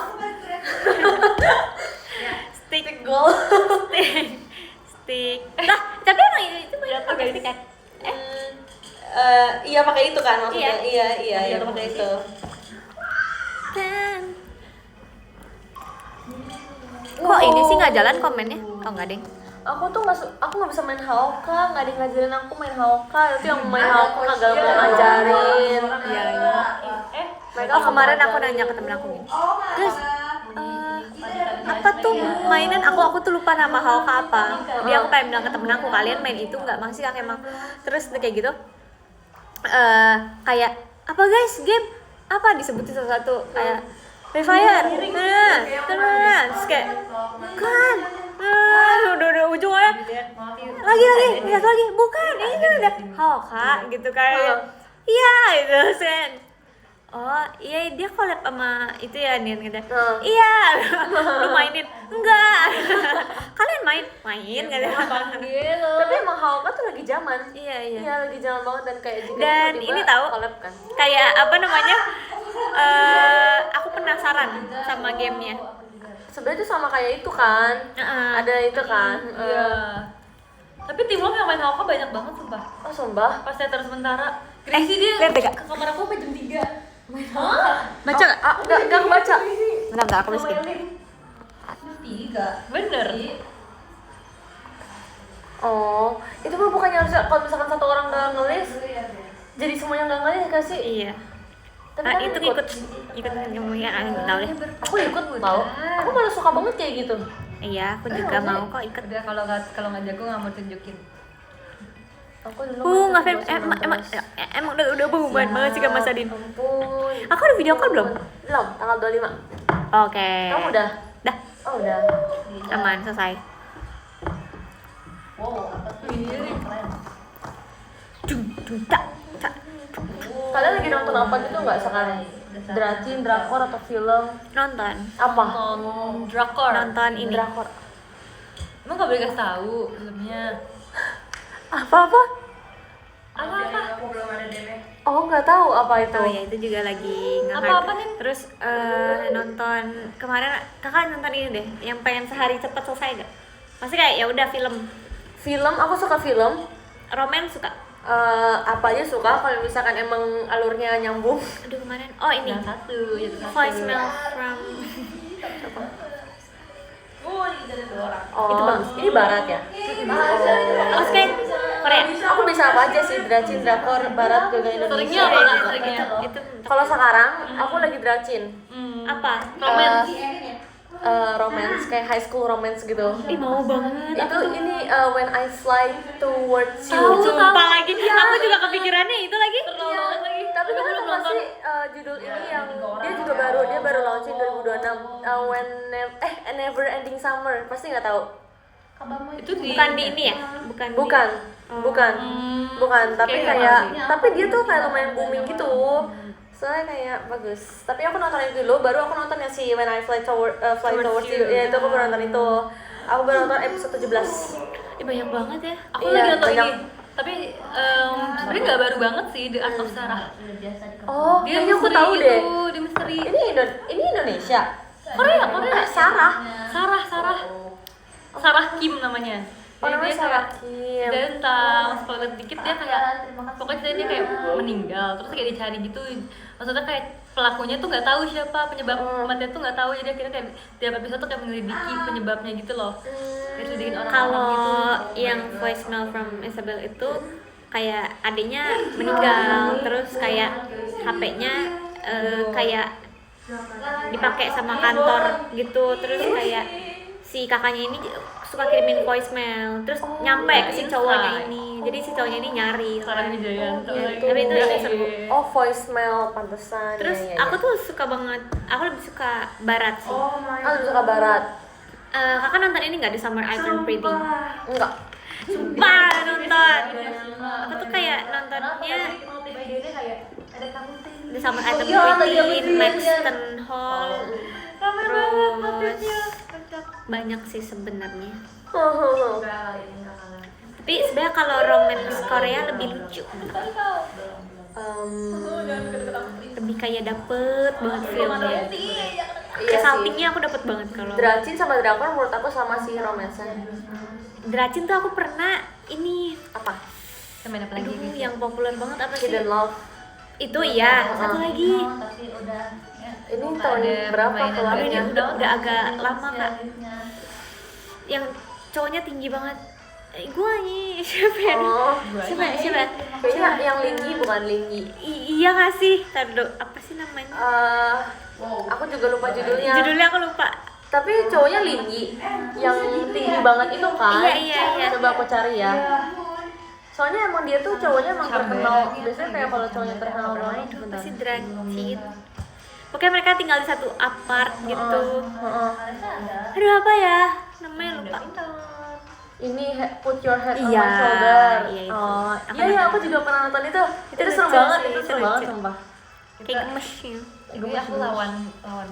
Stick golf. stick. Nah, tapi emang itu main Jatuh, pakai guys. stick kan? Iya pakai itu kan maksudnya. Iya. Iya pakai itu. Kok ini sih nggak jalan komennya? Oh nggak deh. Aku tuh nggak bisa main Haoka, nggak ada yang ngajarin aku main Haoka. Itu yang main Haoka kagak mau ngajarin. Iya. Oh kemarin aku nanya ke temen aku gini, guys, apa tuh mainan aku tuh lupa nama Haoka apa. Dia aku pengen bilang ke temen aku, kalian main itu nggak? Masih kakek emang. Terus kayak gitu, kayak apa guys game apa disebutin satu-satu kayak Free Fire, terus kayak kan, udah ujungnya lagi lihat lagi bukan ini udah Haoka gitu kayak iya itu sen. Oh iya dia collab sama itu ya Nian gitu. Iya lu mainin enggak kalian main gitu. Tapi emang Haoka tuh lagi zaman. Iya Iya lagi zaman banget dan kayak juga dan tiba-tiba ini tahu collab kan. kayak apa namanya aku penasaran sama gamenya. Sebenarnya tuh sama kayak itu kan. Ada itu kan. Iya. Tapi tim lo yang main Haoka banyak banget sumpah. Oh sumpah. Pas saya terus sementara. Gracie dia lihat deh, Kak. ke kamar aku sampai jam 3. Baca nggak? Enggak baca. Enggak aku miskin. Bener. Oh, itu mah bukannya harus kalau misalkan satu orang nggak ngelis, jadi semuanya nggak ngelis nggak sih? Iya. Tapi kan Itu ikut ngomongnya nggak tahu deh. Aku ikut tahu. Aku malah suka banget kayak gitu. Iya, aku juga mau kok ikut. Udah kalau nggak jago nggak mau tunjukin. Aku dulu Nggak film emang udah berhubungan banget sih sama Mas Adin. Ampun. Aku ada video call belum? Belum, tanggal 25. Oke. Kamu udah? Dah, Oh, udah. aman selesai. Tak. Kalian lagi nonton apa gitu nggak sekarang? Dracin, drakor atau film? Nonton. Apa? Nonton drakor. Nonton ini. Drakor. Emang nggak boleh kasih tahu filmnya. Apa? Aku belum ada deme. Oh, nggak tahu apa itu. Oh ya itu juga lagi Apa nih? Terus nonton kemarin kakak nonton ini deh, yang pengen sehari cepet selesai gak? Masih kayak ya udah film, Film, aku suka film. romance suka. Apa aja suka kalau misalkan emang alurnya nyambung. Aduh kemarin, oh ini Yang satu. voicemail from Oh, Itu bagus. Ini barat ya? oh kayak Korea. Aku bisa apa aja sih, dracin, drakor, barat, juga Indonesia. Seringnya apa kak? Seringnya. Itu Kalau sekarang, aku lagi dracin. apa? Romance. Romance, kayak high school romance gitu. Ih mau banget. Itu ini When I Fly Towards You. Tahu sumpah lagi. Aku juga kepikirannya itu lagi. Iya, tapi kan belum itu nonton. masih judul ini yang dia baru launching 2026. A Never Ending Summer, pasti nggak tahu. Itu di. Bukan di ini ya? Bukan. Bukan. Tapi Kayak tapi dia tuh kayak lumayan booming gitu. Soalnya kayak bagus. Tapi aku nonton itu dulu, baru aku nonton yang si When I Fly Towards You. Ya itu aku baru nonton itu. Aku baru nonton episode 17. Ih banyak banget ya. Aku Iya, lagi nonton banyak. ini. Tapi sebenarnya nggak baru banget sih The Art of Sarah. Oh, Dia kayaknya aku misteri tahu gitu, deh. dia misteri. Ini Korea. Sarah. Sarah Kim namanya. Jadi dia kayak accidental, spoiler dikit dia kayak pokoknya dia kayak meninggal terus kayak dicari gitu. Maksudnya kayak pelakunya tuh nggak tahu siapa penyebab kematian tuh nggak tahu, jadi akhirnya kayak tiap episode tuh kayak menyelidiki penyebabnya gitu loh. Diselidikin orang-orang Kalau gitu. yang voicemail from Isabel itu kayak adiknya meninggal, terus kayak HP-nya kayak dipakai sama kantor gitu, terus kayak si kakaknya ini suka kirimin voicemail, terus nyampe ke si cowoknya ini, jadi si cowoknya ini nyari. Sarang Wijayanto. Tapi itu seru. Oh, voicemail pantesan. Terus Iya. aku tuh suka banget, aku lebih suka barat sih. lebih suka barat. Kakak nonton ini nggak, The Summer I Turned Pretty? Enggak. Sumpah nonton. Aku tuh kayak nontonnya The Summer I Turned Pretty, Maxton Hall, terus banyak sih sebenarnya. Tapi sebenarnya kalau romance Korea lebih lucu, lebih kayak dapet banget filmnya. Iya Saltingnya aku dapet banget kalau. Dracin sama Drakor menurut aku sama sih romansa. Dracin tuh aku pernah ini Apa? Sama apa lagi? aduh, yang populer banget apa sih? Hidden Love. Itu iya, satu lagi. Ini tahun berapa Aduh, ini keluarnya? udah agak lama kak. Yang cowoknya tinggi banget. Gua nih siapa ya? Oh, Siapa? kayaknya yang Linggi bukan Linggi. Iya nggak sih? Taruh apa sih namanya? Aku juga lupa judulnya. Judulnya aku lupa. Tapi cowoknya Linggi, yang tinggi banget itu kan? Iya. Coba aku cari ya. Soalnya emang dia tuh cowoknya emang terkenal. Biasanya kayak kalau cowoknya terkenal banget. Apa sih Dracin? Pokoknya mereka tinggal di satu apart gitu. Aduh apa ya? Namanya lupa. Ini Put Your Head on Iya, My Shoulder. iya itu. Oh, Aku iya nonton. aku juga pernah nonton itu. Itu Itu seru lucu banget, sih, itu itu seru banget lucu. sumpah. Kayak gemes ya. Jadi aku lawan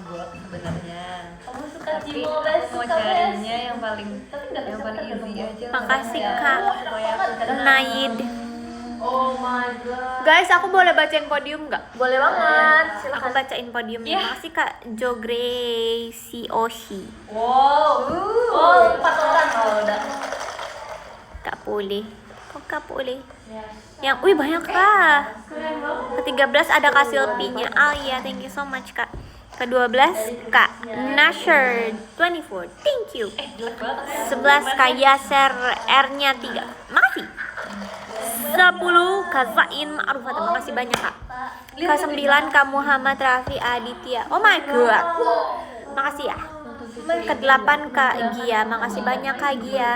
gue sebenarnya. Kamu suka Tapi Jimo, aku Bes? mau Suka, Bes? carinya yang paling easy aja. Makasih, Ya, Kak. supaya aku tenang. Naid. Oh my god. Guys, aku boleh bacain podium nggak? Boleh banget. Aku Silakan. bacain podiumnya. Makasih Kak Jo Gracie Oshi. Wow. Oh, 4 orang kalau udah. Kak Pule. Kok Kak Pule? Yang, wih banyak Kak. Ke-13 ada Kak Silpinya. Alia, thank you so much Kak. Ke-12 Kak Nasher 24. Thank you. 11 Kak Yaser R-nya 3. Makasih. 10 Kak Zain Ma'rufah. Terima kasih banyak Kak. Ke-9 Kak Muhammad Rafi Aditya. Oh my god. Makasih ya. Ke-8 Kak Gia. Makasih banyak Kak Gia.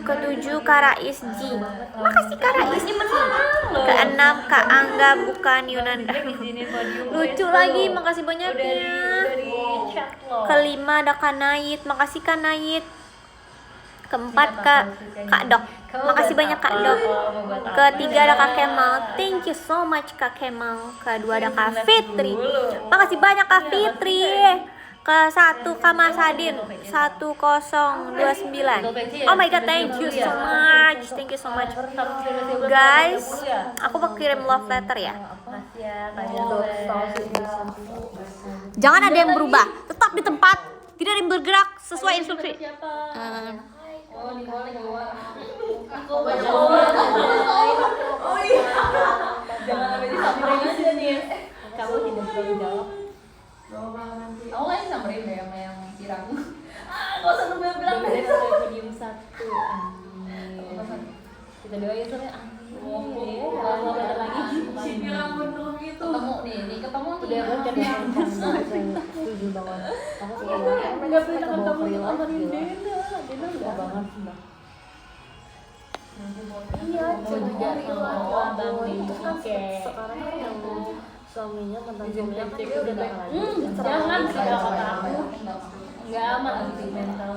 Ke-7 Kak Rais G. Makasih Kak Rais G. Ke-6 Kak Angga bukan Yunanda. Lucu lagi. Makasih banyak ya. Ke-5 ada Kak Nayit. Makasih Kak Nayit. Ke-4 Kak Dok. Makasih banyak Kak Dok. Ke-3 ada Kak Kemal. Thank you so much Kak Kemal. Ke-2 ada Kak Fitri. Makasih banyak Kak Fitri. Ke-1 Kak Mas Adin 1029. Oh my god, thank you so much. Thank you so much. Guys, aku mau kirim love letter ya. Jangan ada yang berubah. Tetap di tempat. Tidak ada yang bergerak sesuai instruksi. Jangan sampai disamperin aja nih. Kamu tidak perlu jawab. Aku kayaknya samperin deh sama yang pirang. Gak usah nunggu bilang deh. Podium 1. Kita doain sampai amin. Kalau ada lagi Si pirang bener gitu. Ketemu nih ketemu nih. udah baca di setuju banget. Aku suka banget. Enggak pernah ketemu sama Dena. Dena udah banget sumpah. Iya, coba cari abang nih. Oke. Sekarang kan yang suaminya mantan suaminya kan Cek dia udah udah nggak lagi. lagi. Jangan sih kalau kata aku. Enggak aman nanti mental.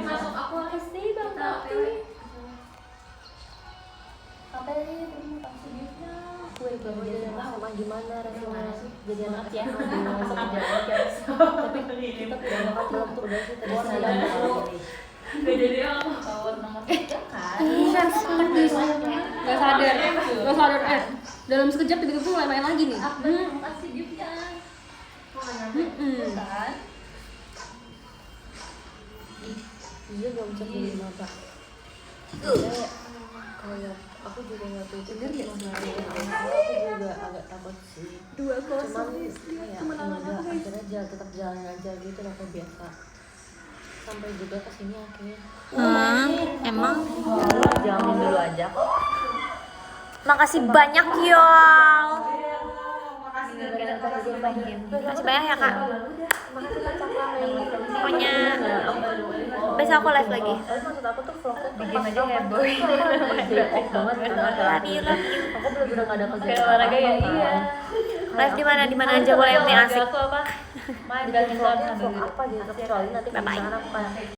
Masuk aku harus sih bang tapi. Apa ini terima kasih. Kue baru jadi anak sama gimana rasanya jadi anak Ya, masuk aja. tapi kita tidak bakal Belum tuh udah sih tadi Gak jadi power nomor 3 kan? Gak sadar dalam sekejap tiba-tiba mulai main lagi nih. Kasih giftnya. Mm-mm. Kan? dia gak bisa beli mata. Kayak aku juga waktu itu aku juga agak takut sih. Cuman kayak akhirnya tetap jalan aja gitu lah kayak biasa. Sampai juga kesini akhirnya. Emang Jalanin dulu aja kok. makasih banyak Yol. Makasih banyak ya kak. Pokoknya besok aku live lagi. Maksud aku tuh vlog tuh bikin aja heboh. Depok banget karena Love you. aku bener-bener gak ada kerjaan. Kayak olahraga ya iya. Live di mana aja boleh yang penting asik. Aku apa? Main Jadi badminton vlognya sambil vlog apa gitu kecuali nanti Bye-bye. misalnya aku kayak